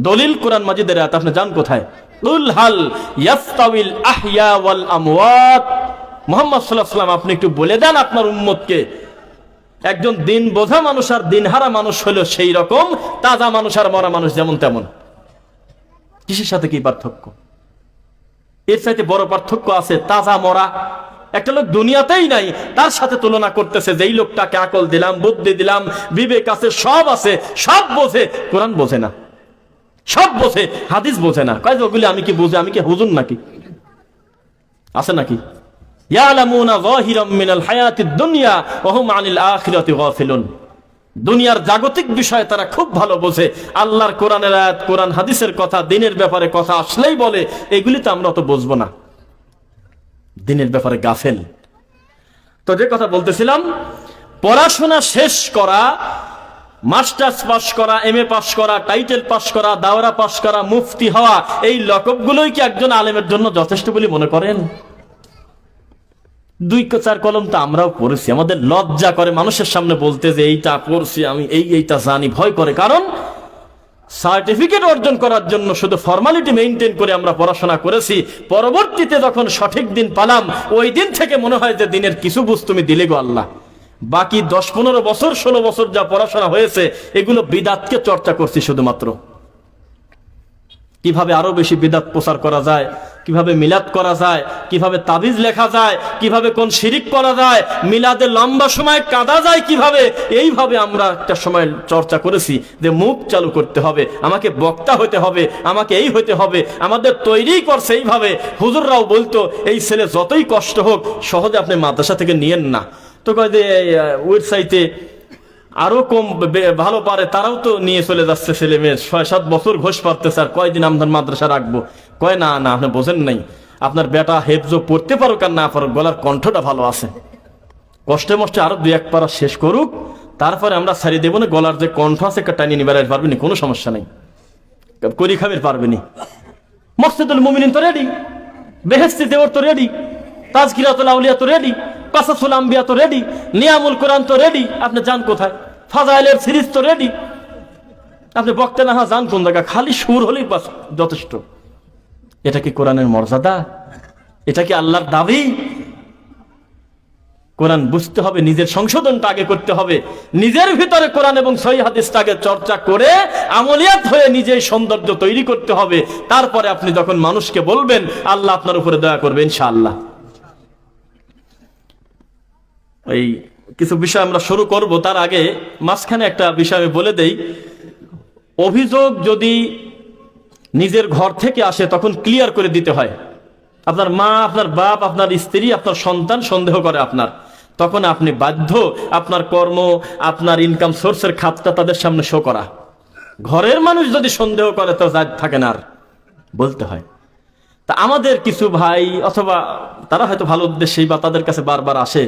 দলিল কোরআন মাজিদের আয়াত, আপনি জান কোথায়? কুল হাল ইয়াস্তাউইল আহইয়া ওয়াল আমওয়াত। মুহাম্মদ সাল্লাল্লাহু আলাইহি ওয়াসাল্লাম আপনি একটু বলে দেন আপনার উম্মতকে, একজন দিন বোঝা মানুষ আর দিনহারা মানুষ হলো সেই রকম, তাজা মানুষ আর মরা মানুষ যেমন তেমন। কিসের সাথে কি পার্থক্য? এর চাইতে বড় পার্থক্য আছে তাজা মরা। একটা লোক দুনিয়াতেই নাই, তার সাথে তুলনা করতেছে যেই লোকটাকে আকল দিলাম, বুদ্ধি দিলাম, বিবেক আছে, সব আছে, সব বোঝে, কোরআন বোঝে না, সব বোঝে, হাদিস বোঝে না। কয় ওগুলি আমি কি বুঝে? আমি কি হুজুর নাকি? আছে নাকি? ইয়ালামুনা যাহিরাম মিনাল হায়াতিদ দুনিয়া ওয়া হুম আনিল আখিরাতি গাফিলুন। দুনিয়ার জাগতিক বিষয় তারা খুব ভালো বোঝে, আল্লাহর কোরআনের আয়াত, কোরআন হাদিসের কথা, দিনের ব্যাপারে কথা আসলেই বলে এগুলি তো আমরা তো বুঝবো না, দিনের ব্যাপারে গাফেল। তো যে কথা বলতেছিলাম, পড়াশোনা শেষ করা, মাস্টার্স পাস করা, এমএ পাস করা, টাইটেল পাস করা, দাওরা পাস করা, মুফতি হওয়া, এই লকবগুলোই কি একজন আলেমের জন্য যথেষ্ট বলে মনে করেন? 2-4 কলম তো আমরাও পড়েছি, আমাদের লজ্জা করে মানুষের সামনে বলতে যে এইটা পড়ছি আমি, এইটা জানি, ভয় করে। কারণ সার্টিফিকেট অর্জন করার জন্য শুধু ফর্মালিটি মেইনটেইন করে আমরা পড়াশোনা করেছি, পরবর্তীতে যখন সঠিক দিন পালাম, ওই দিন থেকে মনে হয় যে দিনের কিছু বুঝ তুমি দিলে গো আল্লাহ। বাকি 10-15 বছর 16 বছর যা পড়াশোনা হয়েছে, এগুলো বিদাতকে চর্চা করছি শুধুমাত্র। কিভাবে আরো বেশি বিদাত প্রচার করা যায়, কিভাবে মিলাদ করা যায়, কিভাবে তাবিজ লেখা যায়, কিভাবে কোন শিরিক করা যায়, মিলাদে লম্বা সময় কাঁদা যায় কিভাবে, এইভাবে আমরা একটা সময় চর্চা করেছি যে মুখ চালু করতে হবে, আমাকে বক্তা হতে হবে, আমাকে এই হতে হবে। আমাদের তৈরি করছে এইভাবে। হুজুররাও বলতো এই ছেলে যতই কষ্ট হোক সহজে আপনি মাদ্রাসা থেকে নিয়েন না। তো কয় যে ওয়েবসাইটে আরো কম ভালো পারে তারাও তো নিয়ে চলে যাচ্ছে ছেলে মেয়ে, 6-7 বছর ঘোষ পারতেছে, আর কয়দিন আমাদের মাদ্রাসা রাখবো? কয় না না, আপনি বোঝেন নাই, আপনার বেটা হেফজো পড়তে পারুক আর না পারুক, গলার কণ্ঠটা ভালো আছে, কষ্টে মষ্টে আরো 2-1 পারা শেষ করুক, তারপরে আমরা ছাড়িয়ে দেবো না। গলার যে কণ্ঠ আছে একটা টানিয়ে নিয়ে বেড়াতে পারবেনি, কোনো সমস্যা নেই, করি খাবের পারবেনি। মসজিদুল মুমিনিন তো রেডি, বেহেশতি দেওয়ার তো রেডি, তাজকিরাতুল আউলিয়া তো রেডি, কাসাসুল আম্বিয়া তো রেডি, নিয়ামুল কোরআন তো রেডি, আপনি যান কোথায়? ফাজাইলের সিরিজ তো রেডি, আপনি বক্তে না যান কোন জায়গা? খালি সুর হলেই বাস যথেষ্ট। এটা কি কোরআনের মর্যাদা? এটা কি আল্লাহর দাবি? কোরআন বুঝতে হবে, নিজের সংশোধনটা আগে করতে হবে, নিজের ভিতরে কোরআন এবং সহিহ হাদিসটা আগে চর্চা করে আমলিয়াত হয়ে নিজেই সৌন্দর্য তৈরি করতে হবে। তারপরে আপনি যখন মানুষকে বলবেন, আল্লাহ আপনার উপরে দয়া করবে ইনশাআল্লাহ। এই কিছু বিষয় আমরা শুরু করব, তার আগে মাঝখানে একটা বিষয় আমি বলে দেই। অভিযোগ যদি নিজের ঘর থেকে আসে তখন ক্লিয়ার করে দিতে হয়। আপনার মা, আপনার বাপ, আপনার স্ত্রী, আপনার সন্তান সন্দেহ করে আপনার, তখন আপনি বাধ্য আপনার কর্ম, আপনার ইনকাম সোর্সের খাতটা তাদের সামনে শো করা। ঘরের মানুষ যদি সন্দেহ করে তো জায়গা থাকে না, আর বলতে হয়। তা আমাদের কিছু ভাই অথবা তারা হয়তো ভালো উদ্দেশ্যেই বা তাদের কাছে বারবার আসে,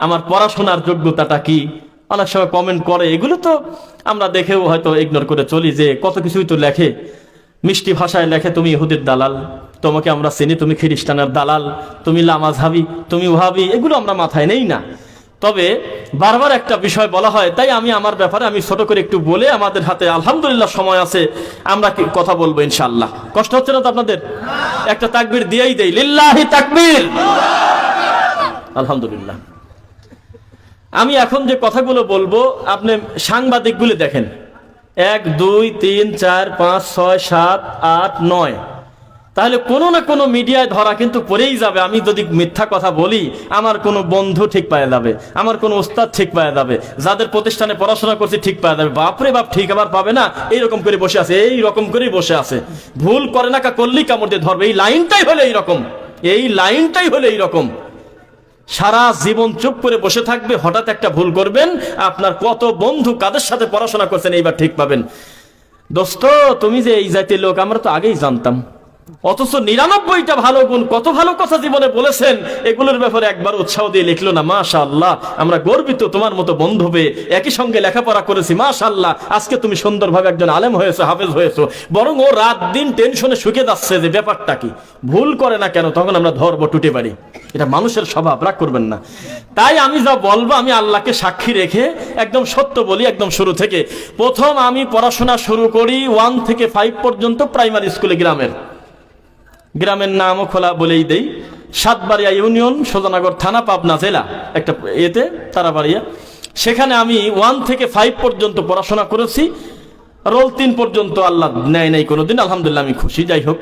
আমার পড়াশোনার যোগ্যতাটা কি, অনেক সময় কমেন্ট করে। এগুলো তো আমরা দেখেও হয়তো ইগনোর করে চলি, যে কত কিছুই তো লেখে, মিষ্টি ভাষায় লেখে তুমি ইহুদির দালাল, তোমাকে আমরা চিনি, তুমি খ্রিস্টানের দালাল, তুমি লামাজহাবি, তুমি ওহাবি, এগুলো আমরা মাথায় নেই না। তবে বারবার একটা বিষয় বলা হয়, তাই আমি আমার ব্যাপারে আমি ছোট করে একটু বলে, আমাদের হাতে আলহামদুলিল্লাহ সময় আছে, আমরা কি কথা বলবো ইনশাআল্লাহ। কষ্ট হচ্ছে না তো আপনাদের? একটা তাকবীর দিয়েই দেই, লিল্লাহি তাকবীর, আলহামদুলিল্লাহ। আমি এখন যে কথাগুলো বলবো আপনি সাংবাদিকগুলো দেখেন, 1, 2, 3, 4, 5, 6, 7, 8, 9, তাহলে কোনো না কোনো মিডিয়ায় ধরা কিন্তু পড়েই যাবে। আমি যদি মিথ্যা কথা বলি, আমার কোনো বন্ধু ঠিক পাওয়া যাবে, আমার কোনো ওস্তাদ ঠিক পাওয়া যাবে, যাদের প্রতিষ্ঠানে পড়াশোনা করছি ঠিক পাওয়া যাবে। বাপরে বাপ, ঠিক আবার পাবে না, এইরকম করে বসে আছে, এইরকম করেই বসে আছে, ভুল করে না করলেই কামড় দিয়ে ধরবে। এই লাইনটাই হলো এইরকম, এই লাইনটাই হলো এইরকম। সারা জীবন চুপ করে বসে থাকবে, হঠাৎ একটা ভুল করবেন, আপনার কত বন্ধু কাদের সাথে পড়াশোনা করছেন এইবার ঠিক পাবেন। দোস্ত, তুমি যে এই জাতীয় লোক আমরা তো আগেই জানতাম, অথচ 99টা ভালো গুণ, কত ভালো কথা জীবনে বলেছেন, এগুলোর ব্যাপারে একবার উৎসাহ দিয়ে লিখলো না। মাশাআল্লাহ, আমরা গর্বিত তোমার মতো বন্ধু পেয়ে, একই সঙ্গে লেখাপড়া করেছি, মাশাআল্লাহ, আজকে তুমি সুন্দরভাবে একজন আলেম হয়েছো, হাফেজ হয়েছো। বরং ও রাত দিন টেনশনে শুকে যাচ্ছে যে ব্যাপারটা কি, ভুল করে না কেন, তখন আমরা ধরবো, টুটে পারি। এটা মানুষের স্বভাব, রাগ করবেন না। তাই আমি যা বলবো আমি আল্লাহকে সাক্ষী রেখে একদম সত্য বলি। একদম শুরু থেকে, প্রথম আমি পড়াশোনা শুরু করি 1 থেকে 5 পর্যন্ত প্রাইমারি স্কুলে, গ্রামের নামও খোলা বলেই দেই, সাতবাড়িয়া ইউনিয়ন, সোজানগর থানা, পাবনা জেলা, একটা এতে তারাবাড়িয়া। সেখানে আমি 1 থেকে 5 পর্যন্ত পড়াশোনা করেছি। রোল 3 পর্যন্ত আল্লাহ নেয় নাই কোনোদিন, আলহামদুলিল্লাহ, আমি খুশি। যাই হোক,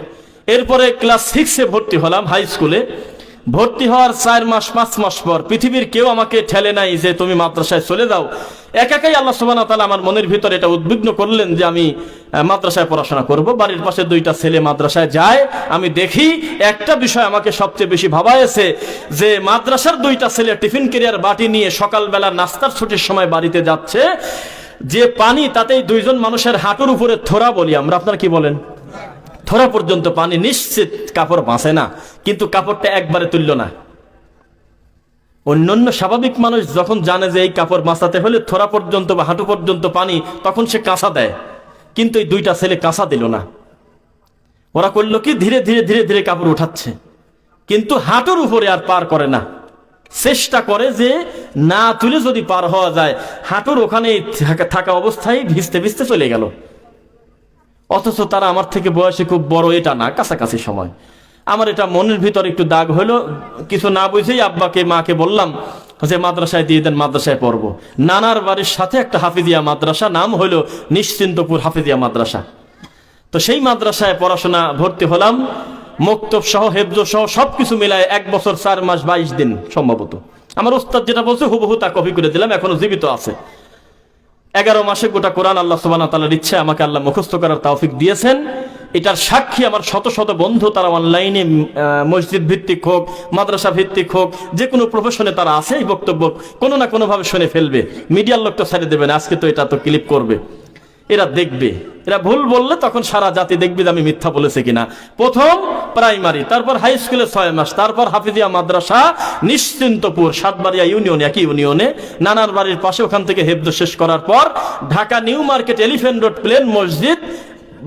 এরপরে ক্লাস 6-এ ভর্তি হলাম হাই স্কুলে। ভর্তি হওয়ার 4 মাস 5 মাস পর পৃথিবীর কেউ আমাকে ঠেলে নাই যে তুমি মাদ্রাসায় চলে যাও। একাই আল্লাহ সুবহানাহু ওয়া তাআলা আমার মনের ভিতরে এটা উদ্বিগ্ন করলেন যে আমি মাদ্রাসায় পড়াশোনা করব। বাড়ির পাশে 2টা ছেলে মাদ্রাসায় যায়, আমি দেখি একটা বিষয় আমাকে সবচেয়ে বেশি ভাবায়েছে, যে মাদ্রাসার 2টা ছেলে টিফিন ক্যারিয়ার বাটি নিয়ে সকালবেলা নাস্তার ছুটির সময় বাড়িতে যাচ্ছে, যে পানি তাতেই 2জন মানুষের হাঁটুর উপরে থোড়া বলি আমরা, আপনারা কি বলেন, থোড়া পর্যন্ত পানি। নিশ্চিত কাপড় বাঁচে না, কিন্তু কাপড়টা একবারে তুলল না, অন্যান্য স্বাভাবিক মানুষ যখন জানে যে এই কাপড় মাসাতে হলে থোড়া পর্যন্ত বা হাঁটু পর্যন্ত পানি, তখন সে কাঁচা দেয়, কিন্তু এই দুইটা ছেলে কাঁচা দিল না। ওরা করলো কি, ধীরে ধীরে ধীরে ধীরে কাপড় উঠাচ্ছে, কিন্তু হাঁটুর উপরে আর পার করে না। চেষ্টা করে যে না তুলে যদি পার হওয়া যায়, হাঁটুর ওখানে থাকা অবস্থায় ভিজতে ভিজতে চলে গেল। অথচ তারা আমার থেকে বয়সে খুব বড়, এটা না, কাছাকাছি সময়। আমার এটা মনের ভিতর একটু দাগ হলো, কিছু না বুঝেই আব্বাকে মাকে বললাম যে মাদ্রাসায় দিয়ে দেন, মাদ্রাসায় পড়বো। নানার বাড়ির সাথে একটা হাফিজিয়া মাদ্রাসা, নাম হলো নিশ্চিন্তপুর হাফিজিয়া মাদ্রাসা। তো সেই মাদ্রাসায় পড়াশোনা ভর্তি হলাম, মক্তব সহ হেফজ সহ সবকিছু মিলায় 1 বছর 4 মাস 22 দিন সম্ভবত। আমার ওস্তাদ যেটা বলছে হুবহু তা কপি করে দিলাম, এখনো জীবিত আছে। 11 মাসে গোটা কোরআন আল্লাহ সুবহানাহু ওয়া তাআলার ইচ্ছে আমাকে আল্লাহ মুখস্থ করার তৌফিক দিয়েছেন। এটার সাক্ষী আমার শত শত বন্ধু, তারা অনলাইনে মসজিদ ভিত্তিক হোক, মাদ্রাসা ভিত্তিক হোক, যে কোনো প্রফেশনে তারা আছে, এই বক্তব্য কোনো না কোনোভাবে শুনে ফেলবে। মিডিয়ার লোক তো ছেড়ে দেবে না, আজকে তো এটা তো ক্লিপ করবে, এরা দেখবে। এরা ভুল বললে তখন সারা জাতি দেখবে যে আমি মিথ্যা বলেছি কিনা। প্রথম প্রাইমারি, তারপর হাই স্কুলে 6 মাস, তারপর হাফিজিয়া মাদ্রাসা নিশ্চিন্তপুর, সাতবাড়িয়া ইউনিয়ন, একই ইউনিয়নে, নানার বাড়ির পাশে। ওখান থেকে হেফজ শেষ করার পর Dhaka new market elephant road প্লেন মসজিদ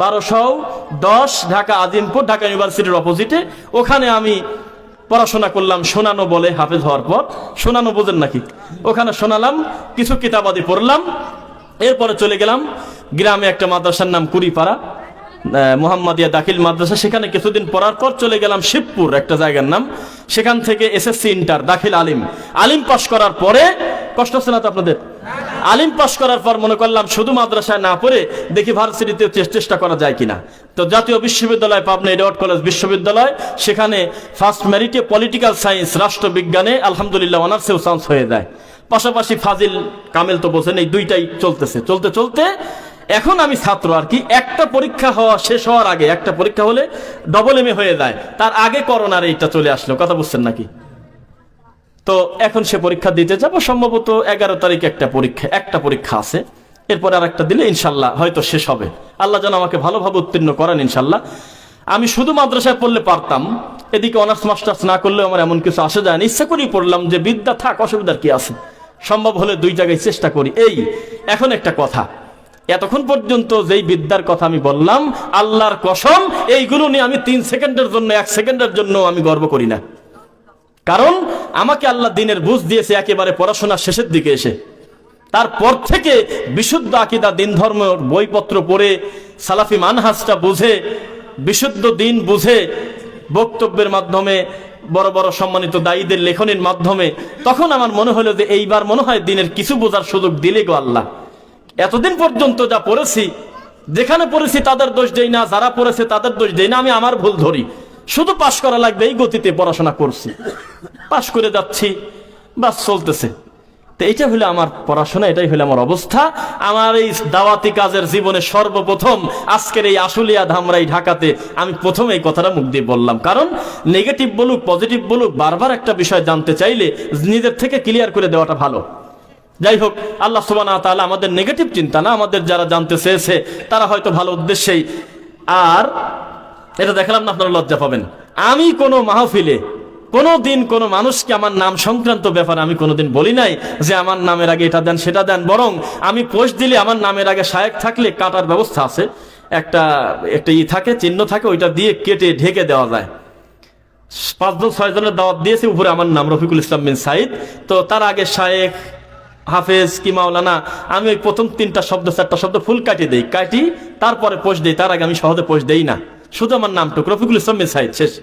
1210, ঢাকা আজিমপুর, ঢাকা ইউনিভার্সিটির অপোজিটে, ওখানে আমি পড়াশোনা করলাম। শোনানো বলে, হাফেজ হওয়ার পর শোনানো বোঝেন নাকি? ওখানে শোনালাম, কিছু কিতাবাদি পড়লাম। এরপরে চলে গেলাম গ্রামে, একটা মাদ্রাসার নাম কুড়িপাড়া, মোহাম্মদিয়া দাখিল মাদ্রাসা। সেখানে কিছুদিন পড়ার পর চলে গেলাম শিবপুর, একটা জায়গার নাম। সেখান থেকে এসএসসি ইন্টার দাখিল আলিম পাশ করার পরে, কষ্ট হচ্ছে না তো আপনাদের? আলিম পাশ করার পর মনে করলাম শুধু মাদ্রাসায় না পড়ে দেখি ভার্সিটিতে চেষ্টা করা যায় কিনা। তো জাতীয় বিশ্ববিদ্যালয়, পাবনা এডওয়ার্ড কলেজ বিশ্ববিদ্যালয়, সেখানে ফার্স্ট মেরিটে পলিটিক্যাল সায়েন্স, রাষ্ট্রবিজ্ঞানে আলহামদুলিল্লাহ অনার্সেও চান্স হয়ে যায়। পাশাপাশি ফাজিল কামেল তো বোঝেন, এই দুইটাই চলতেছে। চলতে চলতে এখন আমি ছাত্র আর কি। একটা পরীক্ষা শেষ হওয়ার আগে, একটা পরীক্ষা হলে ডবল এমএ হয়ে যায়, তার আগে করোনার এইটা চলে আসলো, কথা বুঝছেন নাকি? তো এখন সে পরীক্ষা দিতে যাবো, সম্ভবত 11 তারিখে একটা পরীক্ষা আছে। এরপর আর একটা দিলে ইনশাল্লাহ হয়তো শেষ হবে। আল্লাহ যেন আমাকে ভালোভাবে উত্তীর্ণ করেন ইনশাল্লাহ। আমি শুধু মাদ্রাসায় পড়লে পারতাম, এদিকে অনার্স মাস্টার্স না করলেও আমার এমন কিছু আসে যায় না। ইচ্ছা করেই পড়লাম যে বিদ্যা থাক, অসুবিধার কি আছে, সম্ভব হলে 2 জায়গায় চেষ্টা করি। এখন একটা কথা, এতক্ষণ পর্যন্ত যেই বিদ্যার কথা আমি বললাম, আল্লাহর কসম, এইগুলো নিয়ে আমি 3 সেকেন্ডের জন্য, 1 সেকেন্ডের জন্য আমি গর্ব করি না। কারণ আমাকে আল্লাহ দিনের বুঝ দিয়েছে একেবারে পড়াশোনার শেষের দিকে এসে। তারপর থেকে বিশুদ্ধ আকীদা, দিন ধর্ম বইপত্র পড়ে, সালাফি মানহাজটা বুঝে, বিশুদ্ধ দিন বুঝে, বক্তব্যের মাধ্যমে, বড় বড় সম্মানিত দায়ীদের লেখনের মাধ্যমে, তখন আমার মনে হলো যে এইবার মনে হয় দিনের কিছু বোঝার সুযোগ দিলে গো আল্লাহ। এতদিন পর্যন্ত যা পড়েছি, যেখানে পড়েছি তাদের দোষ দেই না, যারা পড়েছে তাদের দোষ দেই না, আমি আমার ভুল ধরি। শুধু পাশ করা লাগবে, এই গতিতে পড়াশোনা করছি, পাশ করে যাচ্ছি, বাস চলতেছে। তো এইটা হলো আমার পড়াশোনা, এটাই হলো আমার অবস্থা। আমার এই দাওয়াতি কাজের জীবনে সর্বপ্রথম আজকের এই আশুলিয়া ধামরাই ঢাকাতে আমি প্রথম এই কথাটা মুখ দিয়ে বললাম। কারণ নেগেটিভ বলুক পজিটিভ বলুক, বারবার একটা বিষয় জানতে চাইলে নিজের থেকে ক্লিয়ার করে দেওয়াটা ভালো। যাই হোক, আল্লাহ সুবহানাহু ওয়া তাআলা আমাদের নেগেটিভ চিন্তা না, আমাদের যারা জানতে চেয়েছে তারা হয়তো ভালো উদ্দেশ্যেই। আর এটা দেখালাম না, আপনারা লজ্জা পাবেন। আমি কোনো মাহফিলে কোনোদিন কোনো মানুষকে আমার নাম সংক্রান্ত ব্যাপারে আমি কোনোদিন বলি নাই যে আমার নামের আগে এটা দেন সেটা দেন। বরং আমি পোস্ট দিলে আমার নামের আগে শায়েখ থাকলে কাটার ব্যবস্থা আছে, একটা থাকে, চিহ্ন থাকে, ওইটা দিয়ে কেটে ঢেকে দেওয়া যায়। 5-6 জনের দাওয়াত দিয়েছে, উপরে আমার নাম রফিকুল ইসলাম বিন সাইদ। তো তার আগে শায়েখ, হাফেজ কি মাওলানা, আমি ওই প্রথম 3টা শব্দ 4টা শব্দ ফুল কাটি তারপরে পোস্ট দিই। তার আগে আমি সহজে পোস্ট দেই না, শুধু আমার নামটুকু রফিকুল ইসলাম বিন সাইদ, শেষ।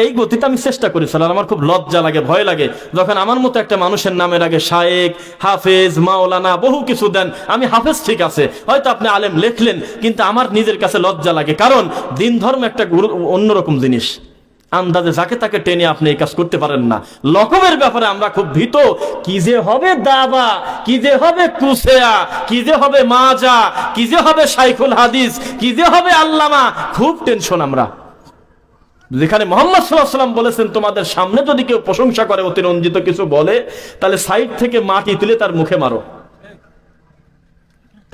এই গতিতে আমি চেষ্টা করেছিলাম। আমার খুব লজ্জা লাগে, ভয় লাগে যখন আমার মতো একটা মানুষের নামের আগে শায়েখ, হাফেজ, মাওলানা বহু কিছু দেন। আমি হাফেজ ঠিক আছে, হয়তো আপনি আলেম লেখলেন, কিন্তু আমার নিজের কাছে লজ্জা লাগে। কারণ দিন ধর্ম একটা অন্যরকম জিনিস, আন্দাজে যাকে তাকে টেনে আপনি এই কাজ করতে পারেন না। লকবের ব্যাপারে আমরা খুব ভীত, কি যে হবে দাবা, কি যে হবে কুসেয়া, কি যে হবে মাজা, কি যে হবে শাইখুল হাদিস, কি যে হবে আল্লামা, খুব টেনশন আমরা। যেখানে মুহাম্মদ সাল্লাল্লাহু আলাইহি ওয়াসাল্লাম বলেছেন, তোমাদের সামনে যদি কেউ প্রশংসা করে, অতিরঞ্জিত কিছু বলে, তাহলে সাইড থেকে মাটি তুলে তার মুখে মারো।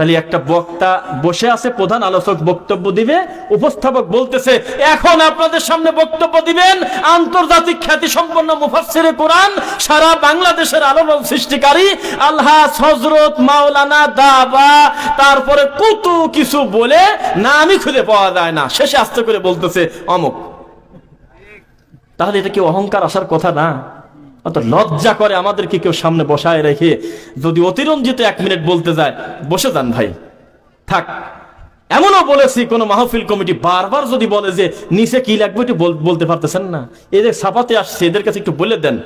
তাহলে একটা বক্তা বসে আছে, প্রধান আলোচক বক্তব্য দিবে, উপস্থাপক বলতেছে এখন আপনাদের সামনে বক্তব্য দিবেন আন্তর্জাতিক খ্যাতি সম্পন্ন মুফাসসিরে কোরআন, সারা বাংলাদেশের আলোড়ন সৃষ্টিকারী আলহাজ হযরত মাওলানা দাবা, তারপরে কত কিছু বলে নামই খুঁজে পাওয়া যায় না, শেষে আস্তে করে বলতেছে অমুক। তাহলে এটা কি অহংকার আসার কথা না? অত লজ্জা করে আমাদেরকে কেউ সামনে বসায় রেখে যদি অতিরঞ্জিত 1 মিনিট বলতে যায়, বসে যান ভাই, থাক। এমনও বলেছি কোন মাহফিল কমিটি বারবার যদি বলে যে নিচে কি লাগবে একটু বলতে পারতেছেন না, এদের ছাপাতে আসছে এদের কাছে একটু বলে দেন,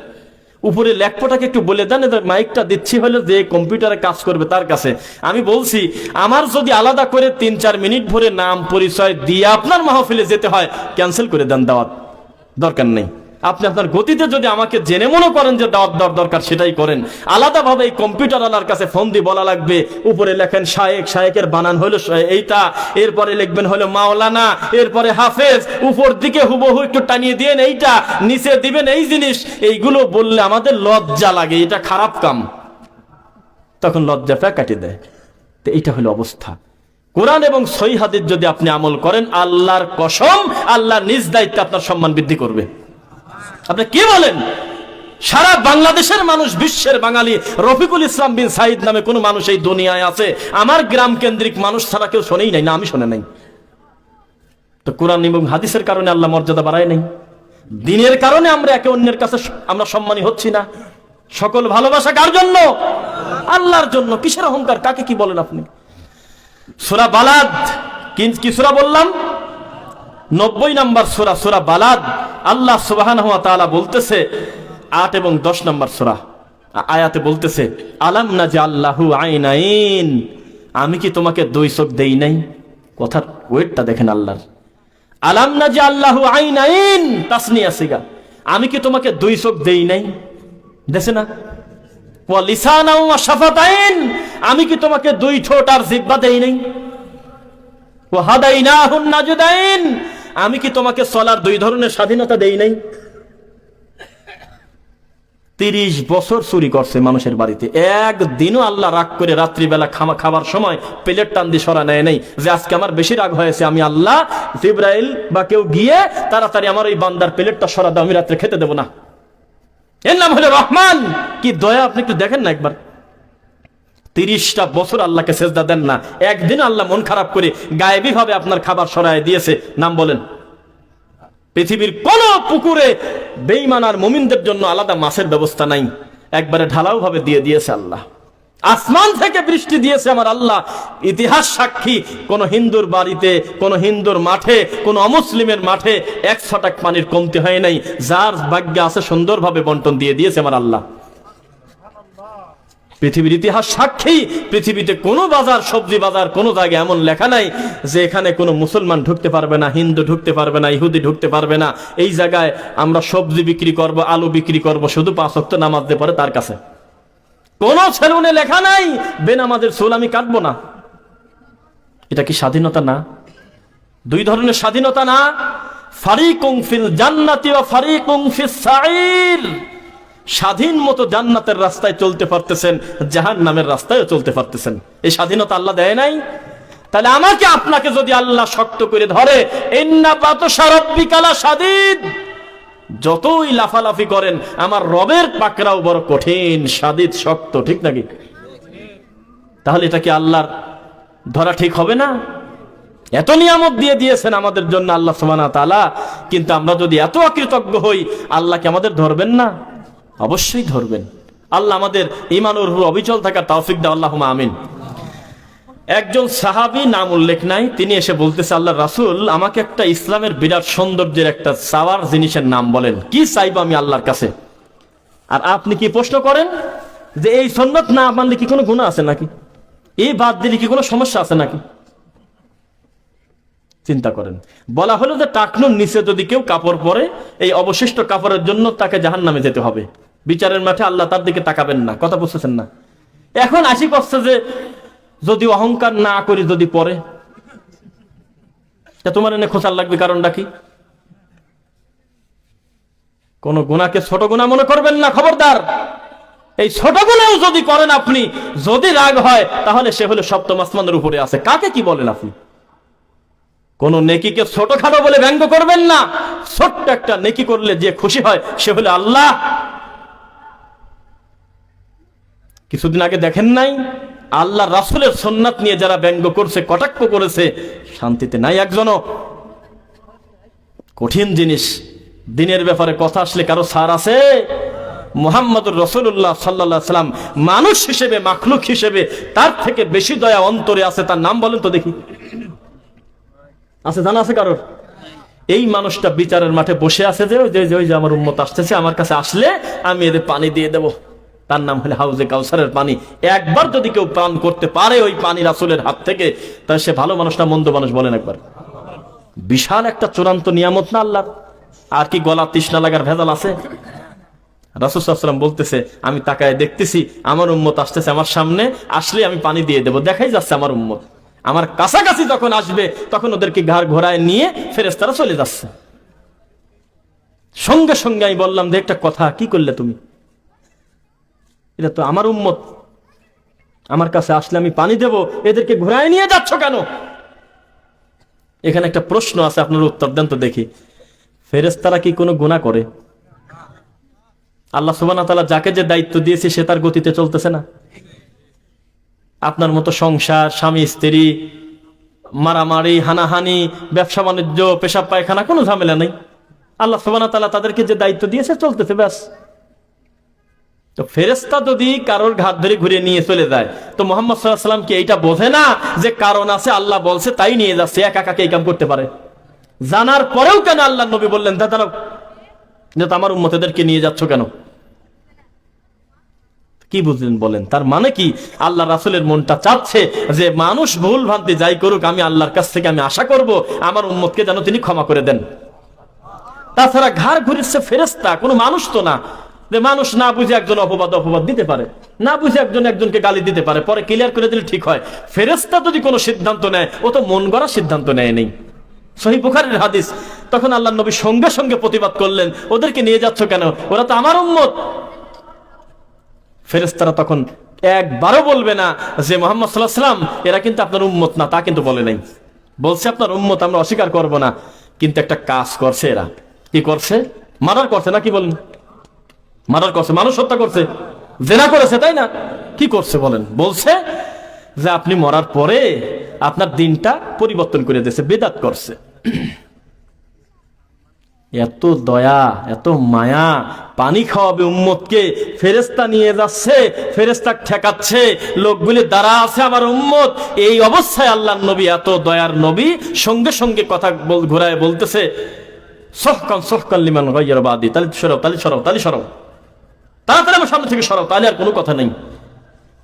উপরে লেখপটাকে একটু বলে দেন, এদের মাইকটা দিচ্ছি হলে যে কম্পিউটারে কাজ করবে তার কাছে। আমি বলছি আমার যদি আলাদা করে 3-4 মিনিট ভরে নাম পরিচয় দিয়ে আপনার মাহফিলে যেতে হয়, ক্যান্সেল করে দেন, দাওয়াত দরকার নেই। আপনি আপনার গতিতে যদি আমাকে জেনে মনে করেন যে দাওয়াত দেওয়ার দরকার সেটাই করেন। আলাদাভাবে এই কম্পিউটার আলার কাছে ফোন দিয়ে বলা লাগবে উপরে লেখেন শায়েক, শায়েকের বানান হলো এইটা, এরপরে লিখবেন হলো মাওলানা, এরপরে হাফেজ, উপর দিকে হুবহু একটু টানিয়ে দিয়েন এইটা, নিচে দিবেন এই জিনিস, এইগুলো বললে আমাদের লজ্জা লাগে, এটা খারাপ কাম, তখন লজ্জাটা কাটিয়ে দেয়। তো এইটা হলো অবস্থা। কোরআন এবং সহিহ হাদিস যদি আপনি আমল করেন, আল্লাহর কসম আল্লাহ নিজ দায়িত্বে আপনার সম্মান বৃদ্ধি করবে। আপনি কি বলেন? সারা বাংলাদেশের মানুষ, বিশ্বের বাঙালি রফিকুল ইসলাম বিন সাইদ নামে কোন মানুষ এই দুনিয়ায় আছে আমার গ্রাম কেন্দ্রিক মানুষ ছাড়া কেউ শোনেই নাই, না আমি শুনে নাই। তো কোরআন এবং হাদিসের কারণে আল্লাহ মর্যাদা বাড়ায় নাই, দিনের কারণে আমরা একে অন্যের কাছে আমরা সম্মানী হচ্ছি না। সকল ভালোবাসা কার জন্য? আল্লাহর জন্য। কিসের অহংকার? কাকে কি বলেন আপনি? সূরা বালাদ, কি সূরা বললাম? 90 নম্বর সূরা, সূরা বালাদ। আল্লাহ সুবহানাহু ওয়া তাআলা বলতেছে 8 এবং 10 নম্বর সূরা আয়াতে বলতেছে আলাম নাজআল লাহু আইনাইন, আমি কি তোমাকে 2 চোখ দেই নাই? কথার ওয়েটটা দেখেন আল্লাহর। আলাম নাজআল লাহু আইনাইন, তাসনিয়া সিগা, আমি কি তোমাকে 2 চোখ দেই নাই? দেখে না? ওয়া লিসানাও ওয়া শাফাতাইন, আমি কি তোমাকে 2 ঠোঁট আর জিহ্বা দেই নাই? ওয়া হাদাইনাহুন নাজদাইন, আমি কি তোমাকে চলার 2 ধরনের স্বাধীনতা দেই নাই? 30 বছর চুরি করছে মানুষের বাড়িতে, একদিনও আল্লাহ রাগ করে রাত্রিবেলা খাবার সময় প্লেট টান দিয়ে সরা নেয় নাই যে আজকে আমার বেশি রাগ হয়েছে, আমি আল্লাহ জিবরাইল বা কেউ গিয়ে তাড়াতাড়ি আমার ওই বান্দার প্লেটটা সরা দাও, আমি রাত্রে খেতে দেবো না। এর নাম হলো রহমান। কি দয়া! আপনি একটু দেখেন না একবার। 30টা বছর আল্লাহকে সেজদা দেন না, একদিন আল্লাহ মন খারাপ করে গায়েবী ভাবে আপনার খাবার সরায় দিয়েছে? নাম বলেন। পৃথিবীর কোন পুকুরে বেঈমান আর মুমিনদের জন্য আলাদা মাছের ব্যবস্থা নাই, একবারে ঢালাও ভাবে দিয়ে দিয়েছে আল্লাহ। আসমান থেকে বৃষ্টি দিয়েছে আমার আল্লাহ। ইতিহাস সাক্ষী, কোন হিন্দুর বাড়িতে, কোন হিন্দুর মাঠে, কোন অমুসলিমের মাঠে 1 ছটাক পানির কমতি হয় নাই। যার ভাগ্যে আছে সুন্দরভাবে বন্টন দিয়ে দিয়েছে আমার আল্লাহ। পৃথিবীর ইতিহাস সাক্ষী, পৃথিবীতে কোনো বাজার, সবজি বাজার কোনো জায়গায় এমন লেখা নাই যে এখানে কোনো মুসলমান ঢুকতে পারবে না, হিন্দু ঢুকতে পারবে না, ইহুদি ঢুকতে পারবে না। এই জায়গায় আমরা সবজি বিক্রি করব, আলু বিক্রি করব, শুধু 5 ওয়াক্ত নামাজ দিয়ে পড়ে তার কাছে। কোন সেলুনে লেখা নাই বেনামাজের চুল আমি কাটবো না। এটা কি স্বাধীনতা না? 2 ধরনের স্বাধীনতা না? ফারিকুম ফিল জান্নাতি ওয়া ফারিকুম ফিস সাঈর। স্বাধীন মতো জান্নাতের রাস্তায় চলতে পারতেছেন, জাহান্নামের রাস্তায়ও চলতে পারতেছেন। এই স্বাধীনতা আল্লাহ দেয় নাই? তাহলে আমাকে আপনাকে যদি আল্লাহ শক্ত করে ধরে, ইন্না বাতশা রাব্বিকা লাশাদীদ, যতই লাফালাফি করেন আমার রবের পাকড়াও বড় কঠিন, শাদীদ, শক্ত, ঠিক নাকি? তাহলে এটা কি আল্লাহর ধরা ঠিক হবে না? এত নিয়ামত দিয়ে দিয়েছেন আমাদের জন্য আল্লাহ সুবহানাহু ওয়া তাআলা, কিন্তু আমরা যদি এত অকৃতজ্ঞ হই, আল্লাহ কি আমাদের ধরবেন না? অবশ্যই ধরবেন। আল্লাহ আমাদের ঈমানের উপর অবিচল থাকার তৌফিক দাও, আল্লাহুম্মা আমিন। একজন সাহাবী, নাম উল্লেখ নাই, তিনি এসে বলতেছে আল্লাহর রাসূল, আমাকে একটা ইসলামের বিরাট সৌন্দর্যের একটা চাওয়ার জিনিসের নাম বলেন, কি চাইবো আমি আল্লাহর কাছে? আর আপনি কি প্রশ্ন করেন যে এই সুন্নাত না মানলে কি কোনো গুনাহ আছে নাকি? এই বাদ দিলে কি কোনো সমস্যা আছে নাকি? চিন্তা করেন। বলা হলো যে টাকনুর নিচে যদি কেউ কাপড় পরে, এই অবশিষ্ট কাপড়ের জন্য তাকে জাহান্নামে যেতে হবে। বিচারের মাঠে আল্লাহ তার দিকে তাকাবেন না। কথা বুঝতেছেন না? এখন আসি করছে যে যদি অহংকার না করি যদি পরে, তা তোমার এনে খোঁচার লাগবে, কারণটা কি? কোন গুনাহকে ছোট গুনাহ মনে করবেন না, খবরদার। এই ছোটগুলোও যদি করেন আপনি, যদি রাগ হয় তাহলে সে হলো সপ্তম আসমানের উপরে আছে। কাকে কি বলেন আপনি? কোন নেকিকে ছোটখাটো বলে ব্যঙ্গ করবেন না। ছোট্ট একটা নেকি করলে যে খুশি হয় সে হলো আল্লাহ। কিছুদিন আগে দেখেন নাই, আল্লাহ রাসূলের সুন্নাত নিয়ে যারা ব্যঙ্গ করছে, কটাক্ষ করেছে, শান্তিতে নাই একজনও। কঠিন জিনিস। দিনের ব্যাপারে কথা আসলে কারো ছাড় আছে? মুহাম্মদুর রাসূলুল্লাহ সাল্লাল্লাহু আলাইহি সাল্লাম মানুষ হিসেবে, মাখলুক হিসেবে তার থেকে বেশি দয়া অন্তরে আছে। তার নাম বলেন তো দেখি, আছে? জানা আছে কারোর? এই মানুষটা বিচারের মাঠে বসে আছে যে ওই যে আমার উম্মত আসতেছে, আমার কাছে আসলে আমি এদের পানি দিয়ে দেব। তার নাম হলো হাউজে কাউসারের পানি। একবার যদি কেউ পান করতে পারে ওই পানি রাসূলের হাত থেকে, তাহলে সে ভালো মানুষ না মন্দ মানুষ? বলেন একবার। বিশাল একটা চূড়ান্ত নিয়ামত না আল্লাহর? আর কি গলা তৃষ্ণা লাগার ভেজাল আছে? রাসূল সাল্লাল্লাহু আলাইহি ওয়াসাল্লাম বলতেছে, আমি তাকায় দেখতেছি আমার উম্মত আসতেছে আমার সামনে, আসলে আমি পানি দিয়ে দেব। দেখাই যাচ্ছে আমার উম্মত আমার কাছাকাছি যখন আসবে তখন ওদেরকে ঘাড় ঘোরায় নিয়ে ফেরেশতারা চলে যাচ্ছে। সঙ্গে সঙ্গে আমি বললাম যে একটা কথা, কি করলে তুমি? এটা তো আমার উম্মত, আমার কাছে আসলে আমি পানি দেব, এদেরকে ঘোরায় নিয়ে যাচ্ছ কেন? এখানে একটা প্রশ্ন আছে, আপনার উত্তর দেন তো দেখি। ফেরেশতারা কি কোনো গুনাহ করে? আল্লাহ সুবহানাহু ওয়া তাআলা যাকে যে দায়িত্ব দিয়েছে সে তার গতিতে চলতেছে না? আপনার মতো সংসার, স্বামী স্ত্রী, মারামারি, হানাহানি, ব্যবসা বাণিজ্য, পেশাব পায়খানা, কোনো ঝামেলা নেই। আল্লাহ সুবহানাহু ওয়া তাআলা তাদেরকে যে দায়িত্ব দিয়েছে চলতেছে, ব্যাস। তো ফেরেশতা যদি কারোর ঘাট ধরে ঘুরে নিয়ে চলে যায়, তো মুহাম্মদ সাল্লাল্লাহু আলাইহি ওয়াসাল্লাম কি এইটা বোঝে না যে কারণ আছে, আল্লাহ বলছে তাই নিয়ে যাচ্ছে? একা একা এই কাম করতে পারে? জানার পরেও কেন আল্লাহ নবী বললেন দাঁড়াও, যে আমার উম্মতদেরকে নিয়ে যাচ্ছ কেন? কি বুঝলেন বলেন? তার মানে কি আল্লাহ রাসূলের মনটা চাচ্ছে যে মানুষ ভুল ভ্রান্তি যাই করুক, আমি আল্লাহর কাছ থেকে আমি আশা করব আমার উম্মতকে যেন তিনি ক্ষমা করে দেন। তাছাড়া ঘাড় ঘুরিচ্ছে ফেরেশতা, কোনো মানুষ তো না যে মানুষ না বুঝে একজন অপবাদ দিতে পারে, না বুঝে একজনকে গালি দিতে পারে, পরে ক্লিয়ার করে দিলে ঠিক হয়। ফেরেশতা যদি কোনো সিদ্ধান্ত নেয়, ও তো মন গড়া সিদ্ধান্ত নেয় নেই। সহিহ বুখারীর হাদিস। তখন আল্লাহর নবী সঙ্গে সঙ্গে প্রতিবাদ করলেন, ওদেরকে নিয়ে যাচ্ছ কেন? ওরা তো আমার উম্মত। ফেরেশতারা তখন একবারও বলবে না যে মুহাম্মদ সাল্লাল্লাহু আলাইহি ওয়াসাল্লাম এরা কিন্তু আপনার উম্মত না, তা কিন্তু বলে নাই। বলছে আপনার উম্মত, আমরা অস্বীকার করব না, কিন্তু একটা কাজ করছে এরা। কি করছে? মার্ডার করছে, না কি বলেন? মার্ডার করছে, মানুষ হত্যা করছে, জেনা করেছে, তাই না? কি করছে বলেন? বলছে যে আপনি মরার পরে আপনার দিনটা পরিবর্তন করে দিয়েছে, বিদআত করছে। এত দয়া, এত মায়া, পানি খাওয়াবে উম্মতকে, ফেরেশতা নিয়ে যাচ্ছে, ফেরেশতা ঠেকাচ্ছে, লোকগুলি দাঁড়া আছে আমার উম্মত। এই অবস্থায় আল্লাহর নবী, এত দয়ার নবী, সঙ্গে সঙ্গে কথা ঘোরায় বলতেছে, সহকান লিমান গায়্যারা বাদি, তালি সরাও, তাড়াতাড়ি আমার সামনে থেকে সরাও, তাহলে আর কোনো কথা নেই।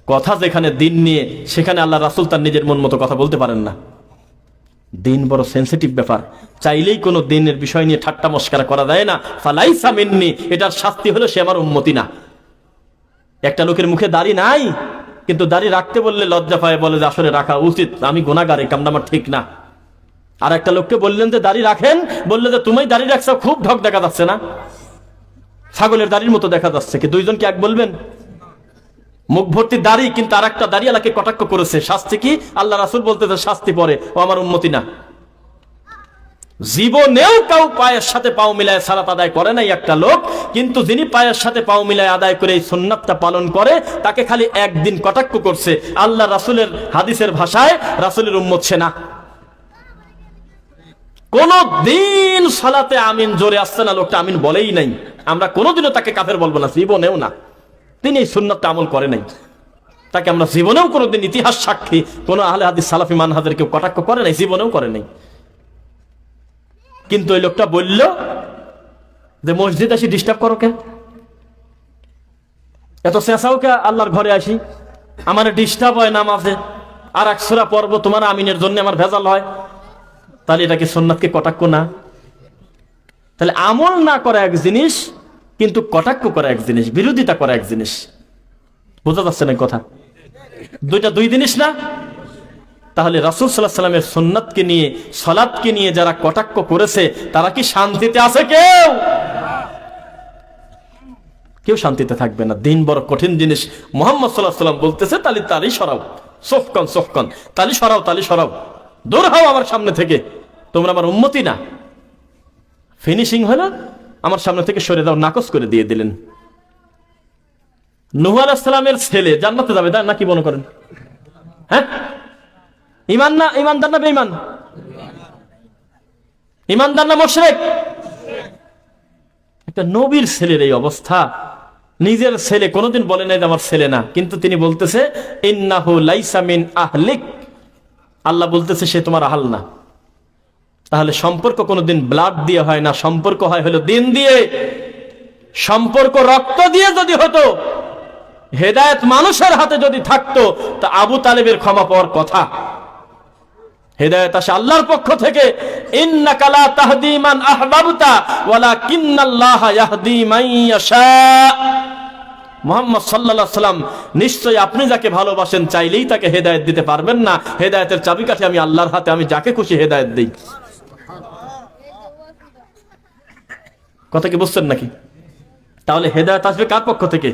কথা যেখানে দিন নিয়ে, সেখানে আল্লাহ রাসূল তার নিজের মন মতো কথা বলতে পারেন না। দিন বড় সেন্সিটিভ ব্যাপার, চাইলেই কোনো দিনের বিষয় নিয়ে ঠাট্টা মস্করা করা যায় না। ফালাইসা মিন্নি, এটার শাস্তি হলো সে আমার উম্মতি না। একটা লোকের মুখে দাড়ি নাই, কিন্তু দাড়ি রাখতে বললে লজ্জা পায়, বলে যে আসলে রাখা উচিত, আমি গুনাহগার, এই কামটা আমার ঠিক না। আর একটা লোককে বললেন যে দাড়ি রাখেন, বললে যে তুমি দাড়ি রাখছো, খুব ঢক দেখা যাচ্ছে না, ছাগলের দাড়ির মতো দেখা যাচ্ছে। কি দুইজন কি এক বলবেন? মুখ ভর্তি দাড়ি, কিন্তু আর একটা দাড়িওয়ালাকে কটাক্ষ করেছে, শাস্তি কি? আল্লাহ রাসূল বলতেছে শাস্তি পরে, ও আমার উম্মতি না। জীবনেও কেউ পায়ের সাথে পাও মিলায় সালাত আদায় করে নাই একটা লোক, কিন্তু যিনি পায়ের সাথে পাও মিলায় আদায় করে এই সুন্নাতটা পালন করে, তাকে খালি একদিন কটাক্ষ করছে। আল্লাহ রাসূলের হাদিসের ভাষায় রাসূলের উম্মত সে না। কোন দিন সালাতে আমিন জোরে আসছে না, লোকটা আমিন বলেই নাই। আমরা কোনোদিনও তাকে কাফের বলবো না, জীবনেও না। তিনি এই সুন্নাতটা আমল করে নাই, তাকে আমরা জীবনেও কোনোদিন ইতিহাস সাক্ষী কোন আহলে হাদিস সালাফি মানহাজের কেউ কটাক্ষ করে নাই, জীবনেও করে নাই। কিন্তু ওই লোকটা বলল যে মসজিদ আসি ডিস্টার্ব করো কে, এত চেঁচাও কে, আল্লাহর ঘরে আসি আমার ডিস্টার্ব হয় নামাজে, আর এক সূরা পড়ব তোমার আমিনের জন্য আমার ভেজাল হয়, তাহলে এটা কি সুন্নাতকে কটাক্ষ না? তাহলে আমল না করা এক জিনিস, কিন্তু কটাক্ষ করা এক জিনিস, বিরোধিতা করা এক জিনিস। বোঝা যাচ্ছে না কথা? দুইটা দুই জিনিস না? তাহলে রাসূল সাল্লাল্লাহু আলাইহি ওয়াসাল্লামের সুন্নাতকে নিয়ে, সালাতকে নিয়ে যারা কটাক্ষ করেছে, তারা কি শান্তিতে আছে কেউ? কেউ শান্তিতে থাকবে না। দিন বড় কঠিন জিনিস। মুহাম্মদ সাল্লাল্লাহু আলাইহি ওয়াসাল্লাম বলতেছে তালি সরাও, সোফকন, তালি সরাও, দূর হও আমার সামনে থেকে, তোমরা আমার উম্মতি না। ফিনিশিং হলো, আমার সামনে থেকে সরে দাও, নাকচ করে দিয়ে দিলেন। নূহ আলাইহিস সালামের ছেলে জান্নাতে যাবে নাকি মনে করেন? হ্যাঁ, ইমানদার না বেঈমান? ইমানদার না মুশরিক? একটা নবীর ছেলের এই অবস্থা। নিজের ছেলে, কোনোদিন বলে নাই যে আমার ছেলে না, কিন্তু তিনি বলতেছে ইন্নাহু লাইসা মিন আহলিক, আল্লাহ বলতেছে সে তোমার আহল না। তাহলে সম্পর্ক কোনোদিন ব্লাড দিয়ে হয় না, সম্পর্ক হয় হলো দিন দিয়ে। সম্পর্ক রক্ত দিয়ে যদি হতো, হেদায়েত মানুষের হাতে যদি থাকতো, তা আবু তালেবের ক্ষমা পাওয়ার কথা। হেদায়েত আসে আল্লাহর পক্ষ থেকে। ইন্নাকা লা তাহদি মান আহবাবতা ওয়ালাকিন্নাল্লাহা ইয়াহদি মান ইয়াশা। মুহাম্মদ সাল্লাল্লাহু আলাইহি সাল্লাম, নিশ্চয়ই আপনি যাকে ভালোবাসেন চাইলেই তাকে হেদায়েত দিতে পারবেন না। হেদায়েতের চাবিকাঠি আমি আল্লাহর হাতে, আমি যাকে খুশি হেদায়েত দেই। কথা কি বুঝছেন নাকি? তাহলে হেদায়েত আসবে কার পক্ষ থেকে?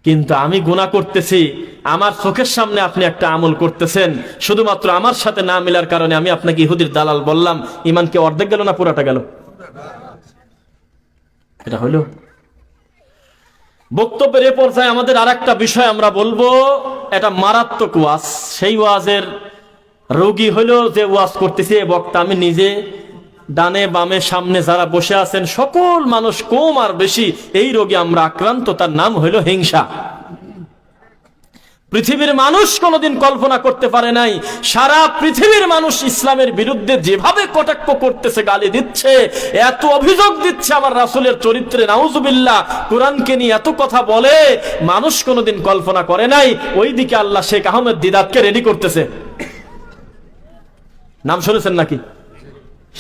কিন্তু আমি গুনাহ করতেছি, আমার চোখের সামনে আপনি একটা আমল করতেছেন, শুধুমাত্র আমার সাথে না মিলার কারণে আমি আপনাকে ইহুদির দালাল বললাম। ঈমান কি অর্ধেক গেল না পুরাটা গেল? এটা হলো বক্তব্যের এ পর্যায়ে। আমাদের আরেকটা বিষয় আমরা বলবো, এটা মারাত্মক ওয়াজ। সেই ওয়াজের রোগী হলো যে ওয়াজ করতেছে এ বক্তা। আমি নিজে, ডানে বামে সামনে যারা বসে আছেন সকল মানুষ, কম আর বেশি, এই রোগে আমরা আক্রান্ত। তার নাম হলো হিংসা। পৃথিবীর মানুষ কোনোদিন কল্পনা করতে পারে নাই, সারা পৃথিবীর মানুষ ইসলামের বিরুদ্ধে যেভাবে কটাক্ষ করতেছে, গালি দিচ্ছে, এত অভিযোগ দিচ্ছে আমার রাসূলের চরিত্রে, নাউজুবিল্লাহ, কোরআনকে নিয়ে এত কথা বলে, মানুষ কোনোদিন কল্পনা করে নাই। ওইদিকে আল্লাহ শেখ আহমেদ দিদাতকে রেডি করতেছে। নাম শুনেছেন নাকি?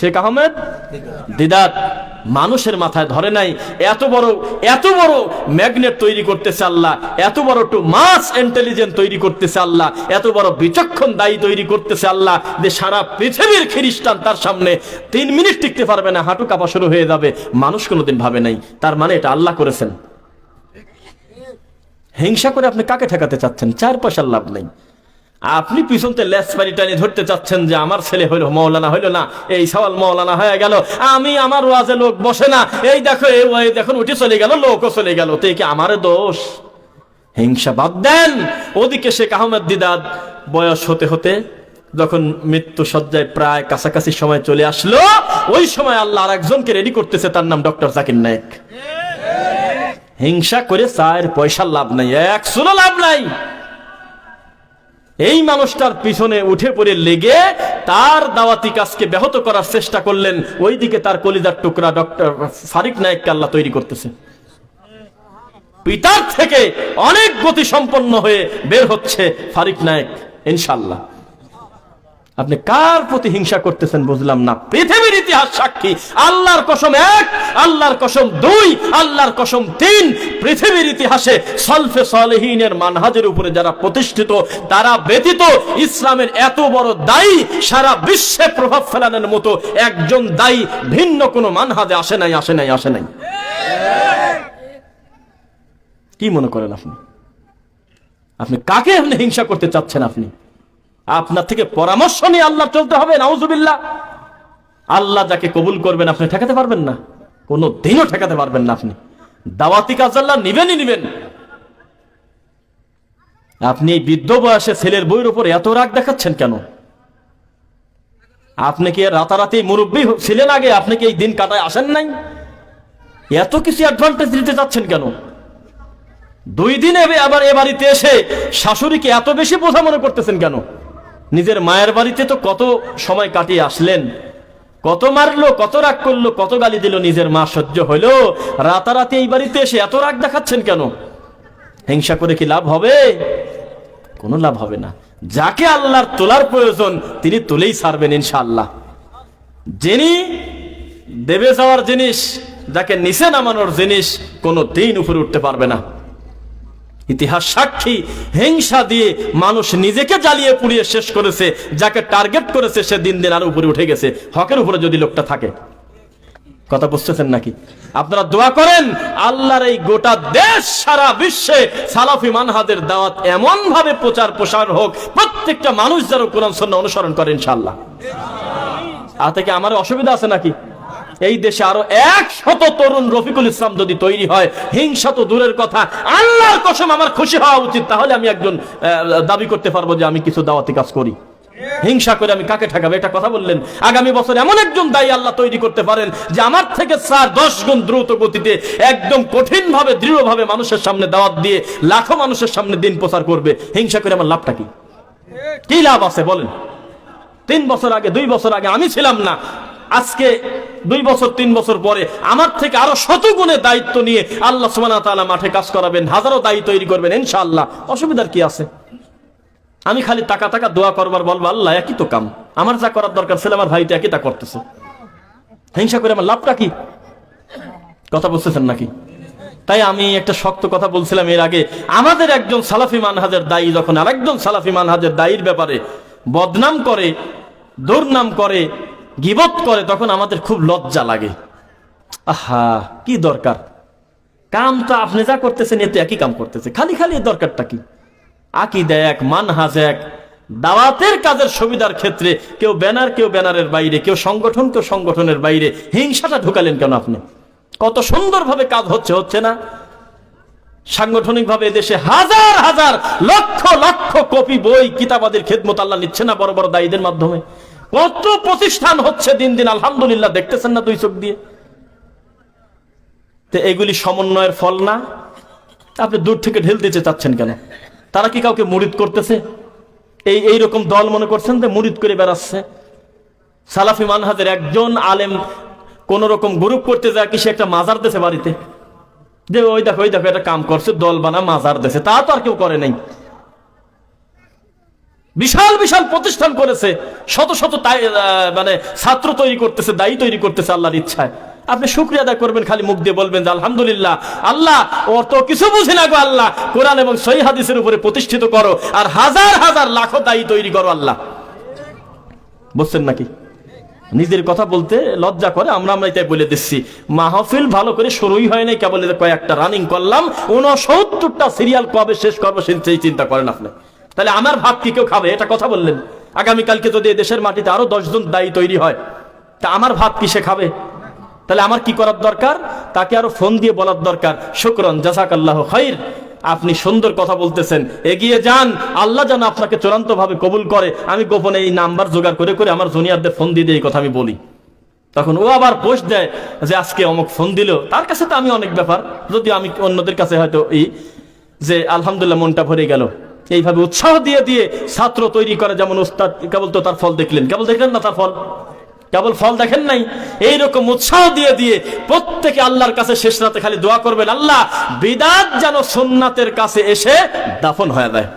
শেখ আহমেদ দিদাত মানুষের মাথায় ধরে নাই। এত বড় ম্যাগনেট তৈরি করতেছে আল্লাহ, এত বড় টু মাস ইন্টেলিজেন্ট তৈরি করতেছে আল্লাহ, এত বড় বিচক্ষণ দায়ী তৈরি করতেছে আল্লাহ, যে সারা পৃথিবীর খ্রিস্টান তার সামনে 3 মিনিট টিকতে পারবে না, হাঁটু কাঁপা শুরু হয়ে যাবে। মানুষ কোনোদিন ভাবে নাই। তার মানে এটা আল্লাহ করেছেন। হিংসা করে আপনি কাকে ঠেকাতে চাচ্ছেন? 4 পয়সার লাভ নেই। আপনি পিছনতে লেস পানি টানি ধরতে চাচ্ছেন যে আমার ছেলে হইল মৌলানা, হইল না, এই সওয়াল মৌলানা হয়ে গেল, আমি, আমার ওয়াজে লোক বসে না, এই দেখো এই দেখুন উঠে চলে গেল, লোকও চলে গেল, তো কি আমার দোষ? হিংসা বাদ দেন। ওদিকে শেখ আহমেদ দিদাত বয়স হতে হতে যখন মৃত্যু সজ্জায় প্রায় কাছাকাছি সময় চলে আসলো, ওই সময় আল্লাহ আর একজনকে রেডি করতেছে, তার নাম ডক্টর জাকির নায়েক। হিংসা করে 4 পয়সার লাভ নাই, 100 লাভ নাই। এই মানুষটার পিছনে উঠে পড়ে লেগে তার দাওয়াতি কাজকে ব্যাহত করার চেষ্টা করলেন। ওইদিকে তার কলিজার টুকরা ডক্টর ফারিক নায়েককে আল্লাহ তৈরি করতেছে। পিতার থেকে অনেক গতি সম্পন্ন হয়ে বের হচ্ছে ফারিক নায়েক, ইনশাআল্লাহ। আপনি কার প্রতি হিংসা করতেছেন বুঝলাম না। পৃথিবীর ইতিহাস সাক্ষী, আল্লাহর কসম 1, আল্লাহর কসম 2, আল্লাহর কসম 3, পৃথিবীর ইতিহাসে সলফে সালেহিনের মানহাজের উপরে যারা প্রতিষ্ঠিত, তারা ব্যতীত ইসলামের এত বড় দায়ী, সারা বিশ্বে প্রভাব ফেলানোর মতো একজন দায়ী ভিন্ন কোনো মানহাজে আসে নাই। কি মনে করেন আপনি কাকে আপনি হিংসা করতে চাচ্ছেন? আপনার থেকে পরামর্শ নিয়ে আল্লাহ চলতে হবে। নাউজুবিল্লাহ। আল্লাহ যাকে কবুল করবেন আপনি ঠেকাতে পারবেন না, কোনো দিনও ঠেকাতে পারবেন না। আপনি দাওয়াতি কাজ আল্লাহ নিবেন। আপনি এই বৃদ্ধ বয়সে ছেলের বইয়ের উপর এত রাগ দেখাচ্ছেন কেন? আপনি কি রাতারাতি মুরব্বী ছিলেন আগে? আপনি কি এই দিন কাটায় আসেন নাই? এত কিছু অ্যাডভান্টেজ দিতে চাচ্ছেন কেন? 2 দিনে আবার এ বাড়িতে এসে শাশুড়িকে এত বেশি বোঝা মনে করতেছেন কেন? নিজের মায়ের বাড়িতে তো কত সময় কাটিয়ে আসলেন, কত মারলো, কত রাগ করলো, কত গালি দিল, নিজের মা সহ্য হইলো, রাতারাতি এই বাড়িতে এসে এত রাগ দেখাচ্ছেন কেন? হিংসা করে কি লাভ হবে? কোনো লাভ হবে না। যাকে আল্লাহর তোলার প্রয়োজন তিনি তুলেই ছাড়বেন ইনশাআল্লাহ। যিনি দেবে যাওয়ার জিনিস, যাকে নিচে নামানোর জিনিস, কোনো দিন উপরে উঠতে পারবে না। ইতিহাস সাক্ষী, হিংসা দিয়ে মানুষ নিজেকে জ্বালিয়ে পুড়িয়ে শেষ করেছে। যাকে টার্গেট করেছে সে দিন দিন আরো উপরে উঠে গেছে, হকের উপরে যদি লোকটা থাকে। কথা বুঝতেছেন নাকি? আপনারা দোয়া করেন আল্লাহর এই গোটা দেশ সারা বিশ্বে সালাফি মানহাজের দাওয়াত এমন ভাবে প্রচার প্রসার হোক, প্রত্যেকটা মানুষ যেন কোরআন সুন্নাহ অনুসরণ করে ইনশাআল্লাহ। আর থেকে আমার অসুবিধা আছে নাকি? এই দেশে আরো 100 তরুণ রফিকুল ইসলাম যদি তৈরি হয়, হিংসা তো দূরের কথা, আল্লাহর কসম আমার খুশি হওয়া উচিত। তাহলে আমি একজন দাবি করতে পারবো যে আমি কিছু দাওয়াতি কাজ করি। হিংসা করে আমি কাকে ঠেকাবো? এটা কথা বললেন। আগামী বছর এমন একজন দায়ী আল্লাহ তৈরি করতে পারেন যে আমার থেকে 4-10 গুণ দ্রুত গতিতে একদম কঠিন ভাবে দৃঢ়ভাবে মানুষের সামনে দাওয়াত দিয়ে লাখো মানুষের সামনে দিন প্রচার করবে। হিংসা করে আমার লাভটা কি? কি লাভ আছে বলেন? 3 বছর আগে 2 বছর আগে আমি ছিলাম না, আজকে 2 বছর 3 বছর পরে আমার থেকে আরো 100 গুণে দায়িত্ব নিয়ে আল্লাহ সুবহানাহু ওয়া তাআলা মাঠে কাজ করাবেন, হাজারো দায়ী তৈরি করবেন ইনশাআল্লাহ। অসুবিধার কি আছে? আমি খালি টাকা টাকা দোয়া করবার বলবো, আল্লাহ একই তো কাম, আমার যা করার দরকার ছিল আমার ভাইটা একই তা করতেছে। হিংসা করে আমার লাভটা কি? কথা বুঝতেছেন নাকি? তাই আমি একটা শক্ত কথা বলছিলাম এর আগে, আমাদের একজন সালাফি মানহাজের দায়ী যখন আরেকজন সালাফি মানহাজের দায়ীর ব্যাপারে বদনাম করে, দুর্নাম করে, গীবত করে, তখন আমাদের খুব লজ্জা লাগে। আহা, কি দরকার? কাম তো আপনি যা করতেছেন এতে একই কাম করতেছে, খালি খালি এর দরকারটা কি? আকীদা এক, মানহাজ এক, দাওয়াতের কাজের সুবিধার ক্ষেত্রে কেউ ব্যানার, কেউ ব্যানারের বাইরে, কেউ সংগঠন, কেউ সংগঠনের বাইরে। হিংসাটা ঢুকালেন কেন আপনি? কত সুন্দরভাবে কাজ হচ্ছে না? সাংগঠনিক ভাবে দেশে হাজার হাজার লক্ষ লক্ষ কপি বই কিতাবাদের খেদমত আল্লাহ নিচ্ছে না বড় বড় দায়ীদের মাধ্যমে? কত প্রতিষ্ঠান হচ্ছে দিন দিন, আলহামদুলিল্লাহ, দেখতেছেন না 2 চোখ দিয়ে? তো এগুলি সমন্বয়ের ফল না? আপনি দূর থেকে ঢেল দিতে চাচ্ছেন কেন? তারা কি কাউকে মুরিদ করতেছে? এইরকম দল মনে করছেন যে মুরিদ করে বেড়াচ্ছে? সালাফি মানহাজের একজন আলেম কোন রকম গ্রুপ করতে যায় কি সে একটা মাজার দেশে বাড়িতে, যে ওই দেখো একটা কাম করছে, দল বানা মাজার দেশে, তা তো আর কেউ করে নাই। বিশাল বিশাল প্রতিষ্ঠান করেছে, শত শত মানে ছাত্র তৈরি করতেছে, দায়ী তৈরি করতেছে আল্লাহর ইচ্ছায়। আপনি শুকরিয়া আদায় করবেন, খালি মুখ দিয়ে বলবেন যে আলহামদুলিল্লাহ, আল্লাহ ওর তো কিছু বুঝি না গো, আল্লাহ কোরআন এবং সহিহ হাদিসের উপরে প্রতিষ্ঠিত করো, আর হাজার হাজার লাখো দায়ী তৈরি করো আল্লাহ। বুঝছেন নাকি? নিজের কথা বলতে লজ্জা করে, আমরা তাই বলে দিচ্ছি। মাহফিল ভালো করে শুরুই হয় নাই, কেবল কয়েকটা রানিং করলাম, 69টা সিরিয়াল কবে শেষ করবো সেই চিন্তা করেন আপনি। তাহলে আমার ভাত কি কেউ খাবে? এটা কথা বললেন। আগামীকালকে যদি দেশের মাটিতে আরো 10 জন দায়ী তৈরি হয়, তা আমার ভাত কি সে খাবে? তাহলে আমার কি করার দরকার? তাকে আরো ফোন দিয়ে বলার দরকার, শুকরান, জাযাকাল্লাহু খাইর, আপনি সুন্দর কথা বলতেছেন, এগিয়ে যান, আল্লাহ যেন আপনাকে চূড়ান্ত ভাবে কবুল করে। আমি গোপনে এই নাম্বার জোগাড় করে করে আমার জুনিয়রদের ফোন দিয়ে এই কথা আমি বলি, তখন ও আবার পোস্ট দেয় যে আজকে অমুক ফোন দিল। তার কাছে তো আমি অনেক ব্যাপার, যদি আমি অন্যদের কাছে হয়তো যে আলহামদুলিল্লাহ মনটা ভরে গেল। এইভাবে উৎসাহ দিয়ে দিয়ে ছাত্র তৈরি করে, যেমন উস্তাদ কেবল তো তার ফল দেখলেন, কেবল দেখলেন না তার ফল, কেবল ফল দেখেন নাই। এইরকম উৎসাহ দিয়ে দিয়ে প্রত্যেকে আল্লাহর কাছে শেষ রাতে খালি দোয়া করবেন, আল্লাহ বিদআত যেন সুন্নাতের কাছে এসে দাফন হয়ে যায়।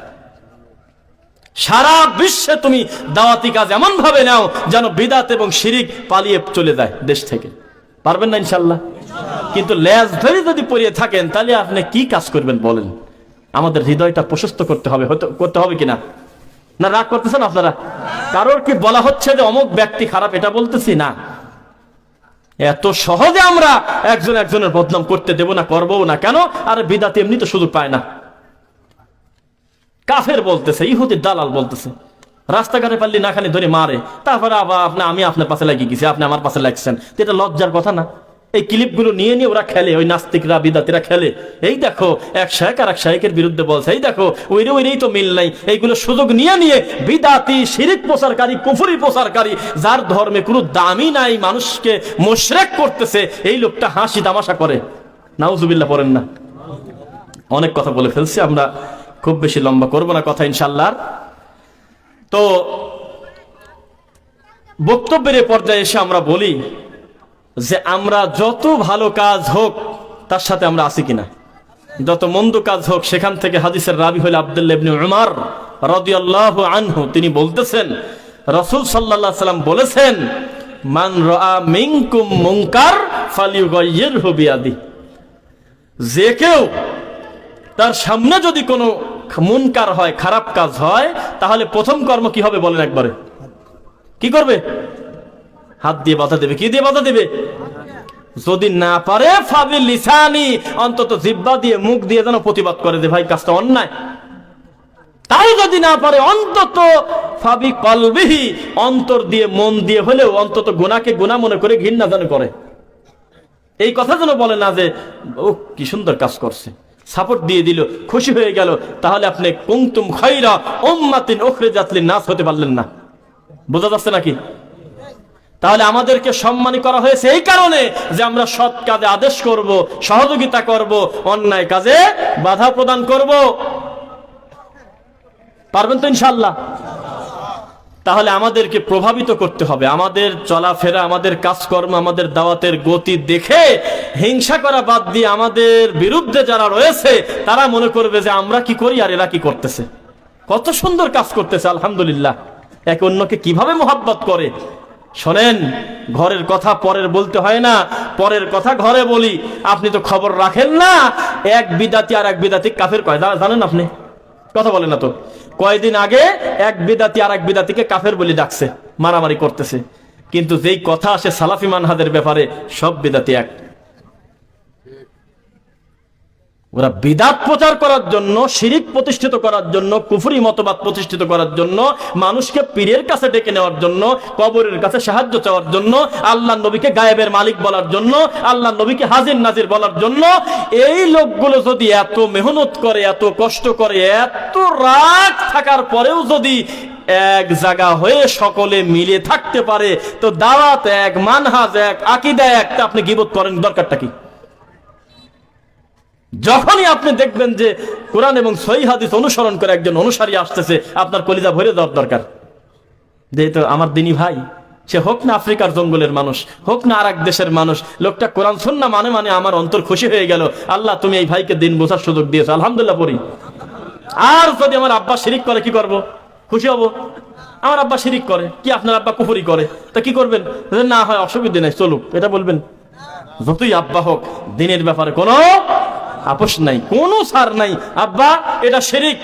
সারা বিশ্বে তুমি দাওয়াতি কাজ এমন ভাবে নাও যেন বিদআত এবং শিরিক পালিয়ে চলে যায় দেশ থেকে। পারবেন না ইনশাআল্লাহ? কিন্তু লেজ ধরে যদি পড়িয়ে থাকেন তাহলে আপনি কি কাজ করবেন বলেন? আমাদের হৃদয়টা প্রশস্ত করতে হবে, করতে হবে কিনা? না রাগ করতেছেন আপনারা? কারোর কি বলা হচ্ছে যে অমুক ব্যক্তি খারাপ, এটা বলতেছি না। এত সহজে আমরা একজন একজনের বদনাম করতে দেব না, করবো না কেন? আর বিদআত এমনি তো সুযোগ পায় না। কাফের বলতেছে, ইহুদির দালাল বলতেছে, রাস্তাঘাটে পারলি না খালি ধরে মারে, তারপরে আবার আমি আপনার পাশে লাগিয়ে গেছি, আপনি আমার পাশে লাগছেন, এটা লজ্জার কথা না? এই ক্লিপগুলো নিয়ে নিয়ে ওরা খেলে, ওই নাস্তিকরা বিদাতিরা খেলে, এই দেখো এক শায়েক আর এক শায়েকের বিরুদ্ধে বলছে, এই দেখো ওইরেই তো মিল নাই। এইগুলো সুযোগ নিয়ে নিয়ে বিদাতি, শিরিক প্রচারকারী, কুফরি প্রচারকারী, যার ধর্মে কোনো দামই নাই, মানুষকে মুশরিক করতেছে, এই লোকটা হাসি তামাশা করে। নাউজুবিল্লাহ পড়েন না? অনেক কথা বলে ফেলছি, আমরা খুব বেশি লম্বা করবো না কথা ইনশাআল্লাহ। তো বক্তব্যের পর্যায়ে এসে আমরা বলি যে আমরা যত ভালো কাজ হোক তার সাথে আমরা আছি কিনা, যত মন্দ কাজ হোক সেখান থেকে হাদিসের রাবি হল আব্দুল্লাহ ইবনে উমর রাদিয়াল্লাহু আনহু, তিনি বলতেছেন রাসূল সাল্লাল্লাহু আলাইহি সাল্লাম বলেছেন, মান রাআ মিনকুম মুনকার ফালিয়ুগাইয়িরহু বিয়াদিহি, যে কেউ তার সামনে যদি কোনো মুনকার হয়, খারাপ কাজ হয়, তাহলে প্রথম কর্ম কি হবে বলেন একবারে? কি করবে? হাত দিয়ে বাধা দেবে। কি দিয়ে বাধা দেবে? যদি না পারে ফাবিল লিসানি, অন্তত জিহ্বা দিয়ে মুখ দিয়ে যেন প্রতিবাদ করে যে ভাই কাজটা অন্যায়। তাই যদি না পারে অন্তত ফাবি কলবিহি, অন্তর দিয়ে মন দিয়ে হলেও অন্তত গুনাহকে গুনাহ মনে করে ঘৃণা যেন করে। এই কথা যেন বলে না যে ও কি সুন্দর কাজ করছে, সাপোর্ট দিয়ে দিল, খুশি হয়ে গেল। তাহলে আপনি কুনতুম খায়রা উম্মাতিন উখরিজাত লিন-নাস হতে পারলেন না। বোঝা যাচ্ছে নাকি? তাহলে আমাদেরকে সম্মানী করা হয়েছে এই কারণে যে আমরা সৎ কাজে আদেশ করব, সহযোগিতা করব, অন্যায় কাজে বাধা প্রদান করব। পারবেন তো ইনশাআল্লাহ? তাহলে আমাদেরকে প্রভাবিত করতে হবে। আমাদের চলাফেরা, আমাদের কাজকর্ম, আমাদের দাওয়াতের গতি দেখে হিংসা করা বাদ দিয়ে আমাদের বিরুদ্ধে যারা রয়েছে তারা মনে করবে যে আমরা কি করি আর এরা কি করতেছে, কত সুন্দর কাজ করতেছে, আলহামদুলিল্লাহ। একে অন্যকে কিভাবে মোহাব্বত করে। শোনেন, ঘরের কথা পরের বলতে হয় না, পরের কথা ঘরে বলি। আপনি তো খবর রাখেন না এক বিদাতি আর এক বিদাতি কাফের কয়, জানেন আপনি? কথা বলে না তো। কয়দিন আগে এক বিদাতি আর এক বিদাতিকে কাফের বলে ডাকছে, মারামারি করতেছে। কিন্তু যেই কথা আসে সালাফি মানহাজের ব্যাপারে, সব বিদাতি এক। ওরা বিদাত প্রচার করার জন্য, শিরিক প্রতিষ্ঠিত করার জন্য, কুফরি মতবাদ প্রতিষ্ঠিত করার জন্য, মানুষকে পীরের কাছে ডেকে নেওয়ার জন্য, কবরের কাছে সাহায্য চাওয়ার জন্য, আল্লাহ নবীকে গায়েবের মালিক বলার জন্য, আল্লাহ নবীকে হাজির নাজির বলার জন্য। এই লোকগুলো যদি এত মেহনত করে, এত কষ্ট করে, এত রাগ থাকার পরেও যদি এক জায়গা হয়ে সকলে মিলে থাকতে পারে, তো দাওয়াত এক, মানহাজ এক, আকীদা এক, তা আপনি গীবত করেন দরকারটা কি? যখনই আপনি দেখবেন যে কোরআন এবং সহিহ হাদিস অনুসরণ করে একজন অনুসারী আসতেছে, আপনার কলিজা ভরে দেওয়ার দরকার। যে তো আমার দিনী ভাই, সে হোক না আফ্রিকার জঙ্গলের মানুষ, হোক না আর এক দেশের মানুষ, লোকটা কোরআন সুন্নাহ মানে আমার অন্তর খুশি হয়ে গেল। আল্লাহ তুমি এই ভাইকে দিন বোঝার সুযোগ দিয়েছো, আলহামদুলিল্লাহ পড়ি। আর যদি আমার আব্বা শিরিক করে কি করব? খুশি হব? আমার আব্বা শিরিক করে, কি আপনার আব্বা কুফরি করে, তা কি করবেন? না হয় অসুবিধা নেই, চলুক, এটা বলবেন। যতই আব্বা হোক, দিনের ব্যাপারে কোনো আপোষ নাই, কোনো ছাড় নাই। আব্বা এটা শিরিক,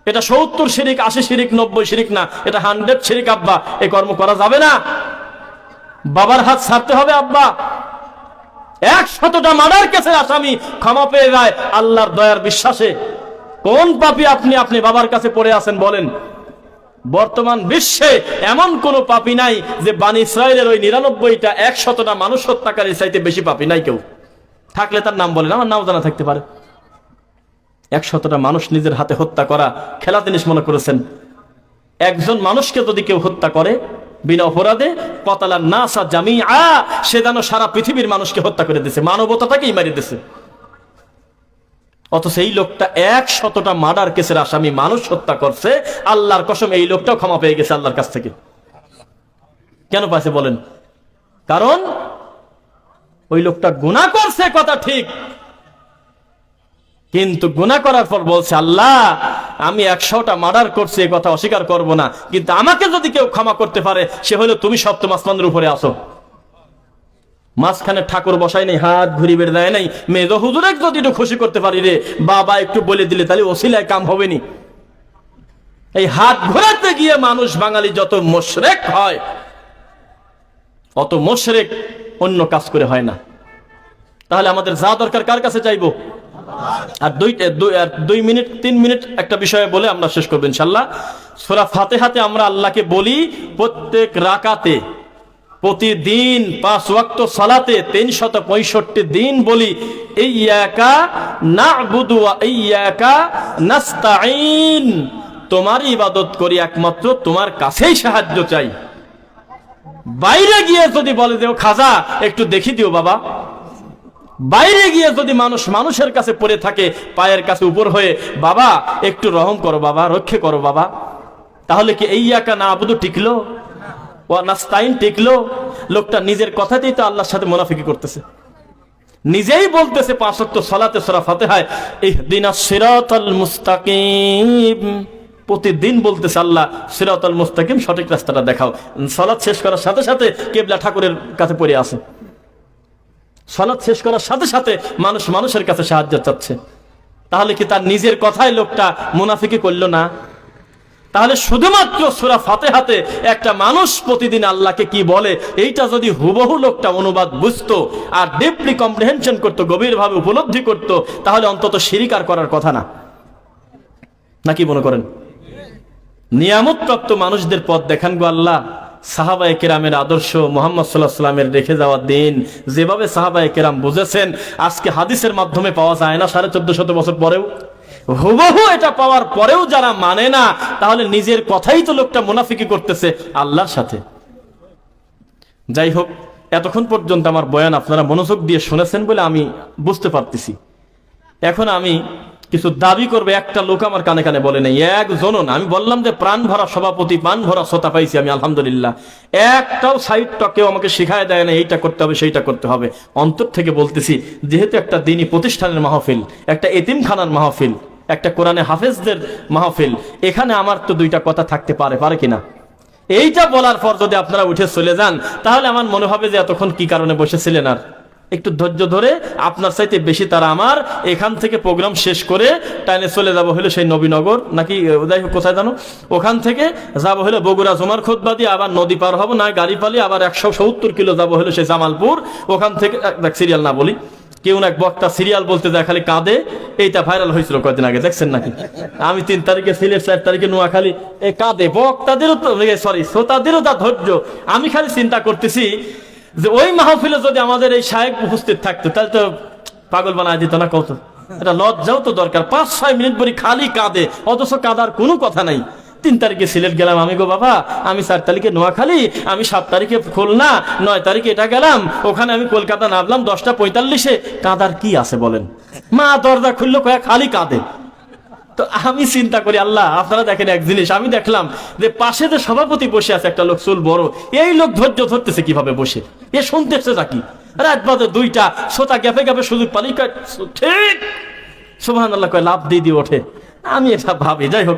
এটা 70 শিরিক, 80 শিরিক, 90 শিরিক না, এটা 100 শিরিক। আব্বা এই কর্ম করা যাবে না, বাবার হাত ছাড়তে হবে। আব্বা 100টা মার্ডার কেসের আসামি ক্ষমা পেয়ে যায় আল্লাহর দয়ার বিশ্বাসে। কোন পাপী আপনি বাবার কাছে পড়ে আছেন বলেন? বর্তমান বিশ্বে এমন কোন পাপী নাই যে বানি ইসরায়েলের ওই 99টা 100টা মানুষ হত্যাকারীর চাইতে বেশি পাপী নাই কেউ। থাকলে তার নাম বলেন, আমার নাম জানা থাকতে পারে। 100টা মানুষ নিজের হাতে হত্যা করা খেলা জিনিস মনে করেছেন? একজন মানুষকে যদি কেউ হত্যা করে বিনা অপরাধে, কতালান নাসা জামিআ, সে যেন সারা পৃথিবীর মানুষকে হত্যা করে দিয়েছে, মানবতাটাকেই মারিয়ে দিয়েছে। অথচ এই লোকটা 100টা মার্ডার কেসের আসামি, মানুষ হত্যা করছে। আল্লাহর কসম এই লোকটাও ক্ষমা পেয়ে গেছে আল্লাহর কাছ থেকে। কেন পাইছে বলেন? কারণ ওই লোকটা গুনাহ করছে, কথা ঠিক, কিন্তু গুনাহ করার পর বলছে আল্লাহ আমি 100টা মার্ডার করছি, এই কথা অস্বীকার করব না, কিন্তু আমাকে যদি কেউ ক্ষমা করতে পারে সে হলো তুমি, সপ্তম আসমানের উপরে আসো। মাঝখানে ঠাকুর বসাই নেই, হাত ঘুরি বের দেয় নাই, মেজ হুজুরে যদি একটু খুশি করতে পারি রে বাবা একটু বলে দিলে, তাহলে ওসিলায় কাম হবে নি। এই হাত ঘোরাতে গিয়ে মানুষ বাঙালি যত মুশরিক হয়, অত মুশরিক অন্য কাজ করে হয় না। তাহলে আমাদের যা দরকার কার কাছে চাইবো? আর 2 মিনিট 3 মিনিট একটা বিষয়ে বলে আমরা শেষ করবো ইনশাল্লাহ। সূরা ফাতিহাতে আমরা আল্লাহকে বলি প্রত্যেক রাকাতে, প্রতিদিন 5 ওয়াক্ত সালাতে 365 দিন বলি ইয়্যাকা না'বুদু ওয়া ইয়্যাকা নাস্তাঈন, তোমার ইবাদত করি, একমাত্র তোমার কাছেই সাহায্য চাই। বাইরে গিয়ে যদি বলে দেও খাজা একটু দেখি দিও বাবা, বাইরে গিয়ে যদি মানুষের কাছে পড়ে থাকে পায়ের কাছে উপর হয়ে, বাবা একটু রহম করো বাবা, রক্ষা করো বাবা, তাহলে কি ইয়্যাকা না'বুদু টিকলো? ওয়া নাস্তাইন টিকলো? লোকটা নিজের কথাতেই তো আল্লাহর সাথে মুনাফিকি করতেছে। নিজেই বলতেছে 5 ওয়াক্ত সালাতে সূরা ফাতিহায় ইহদিনাস সিরাতাল মুস্তাকিম, প্রতিদিন বলতেছে আল্লাহ সিরাতাল মুস্তাকিম, সঠিক রাস্তাটা দেখাও। সালাত শেষ করার সাথে সাথে কিবলা ঠাকুরের কাছে পড়ে আছে, সালাত শেষ করার সাথে সাথে মানুষের কাছে সাহায্য চাচ্ছে। তাহলে কি তার নিজের কথায় লোকটা মুনাফিকি করলো না? তাহলে শুধুমাত্র সূরা ফাতিহাতে একটা মানুষ প্রতিদিন আল্লাহকে কি বলে এইটা যদি হুবহু লোকটা অনুবাদ বুঝতো আর ডিপলি কম্প্রিহেনশন করতো, গভীরভাবে উপলব্ধি করত, তাহলে অন্তত শিরিক আর করার কথা না। নাকি মনে করেন? নিয়ামত প্রাপ্ত মানুষদের পথ দেখান গো আল্লাহ। সাহাবায়ে কেরামের আদর্শ, মুহাম্মদ সাল্লাল্লাহু আলাইহি ওয়াসাল্লামের রেখে যাওয়া দিন যেভাবে সাহাবায়ে কেরাম বুঝেছেন, আজকে হাদিসের মাধ্যমে পাওয়া যায় না 1450 বছর পরেও। হুবহু এটা পাওয়ার পরেও যারা মানে না, তাহলে নিজের কথাই তো লোকটা মুনাফিকি করতেছে আল্লাহর সাথে। যাই হোক, এতক্ষণ পর্যন্ত আমার বয়ান আপনারা মনোযোগ দিয়ে শুনেছেন বলে আমি বুঝতে পারতেছি। এখন আমি কিছু দাবি করবে, একটা লোক আমার কানে কানে বলে নাই, একজনও না। আমি বললাম যে প্রাণ ভরা সভাপতি, প্রাণ ভরা শ্রোতা পাইছি আমি, আলহামদুলিল্লাহ। একটাও সাইডটা কেউ আমাকে শিখায় দেয় না এইটা করতে হবে সেইটা করতে হবে। অন্তর থেকে বলতেছি, যেহেতু একটা দ্বীনি প্রতিষ্ঠানের মাহফিল, একটা এতিমখানার মাহফিল, একটা কোরআনে হাফেজদের মাহফিল, এখানে আমার তো দুইটা কথা থাকতে পারে কিনা? এইটা বলার পর যদি আপনারা উঠে চলে যান, তাহলে আমার মনে হবে যে এতক্ষণ কি কারণে বসেছিলেন। আর একটু ধৈর্য ধরে, আপনার চাইতে বেশি তারা আমার এখান থেকে প্রোগ্রাম শেষ করে টাইনে চলে যাব হলো সেই নবীনগর, নাকি যাই হোক কোথায় জানো, ওখান থেকে যাব হলো বগুড়া জমার খোদবা দিয়ে, আবার নদী পার হবো না গাড়ি পালি, আবার 170 কিলো যাব হলো সেই জামালপুর। ওখান থেকে সিরিয়াল না বলি, কেউ না এক বক্তা সিরিয়াল বলতে যায় খালি কাঁদে, এইটা ভাইরাল হয়েছিল কয়েকদিন আগে, দেখছেন নাকি? আমি 3 তারিখে সিলেট, 4 তারিখে নোয়াখালী, এই কাঁদে। বক্তাদেরও তো সরি শ্রোতাদেরও তা ধৈর্য। আমি খালি চিন্তা করতেছি যে ওই মাহফিলে যদি আমাদের এই শায়েখ উপস্থিত থাকতো, তাহলে তো পাগল বানায় দিত না কত? এটা লজ্জাও তো দরকার। 5-6 মিনিট পরে খালি কাঁদে, অথচ কাঁদার কোনো কথা নাই। 3 তারিখে সিলেট গেলাম আমি, গো বাবা আমি 4 তারিখে নোয়াখালী, আমি 7 তারিখে খুলনা, 9 তারিখে এটা গেলাম, ওখানে আমি কলকাতা নামলাম 10টা 45-এ। কাঁদার কি আছে বলেন? মা দরজা খুললো কয়েক খালি কাঁদে। তো আমি চিন্তা করি, আল্লাহ আপনারা দেখেন এক জিনিস, আমি দেখলাম যে পাশে যে সভাপতি বসে আছে একটা লোক, চুল বড়, এই লোক ধৈর্য ধরতেছে কিভাবে বসে, এ শুনতেছে নাকি? রাত বাজে 2টা, শ্রোতা গ্যাপে গ্যাপে সুযোগ পালি ঠিক সুবহানাল্লাহ কয় লাভ দিয়ে ওঠে। আমি এটা ভাবি। যাই হোক,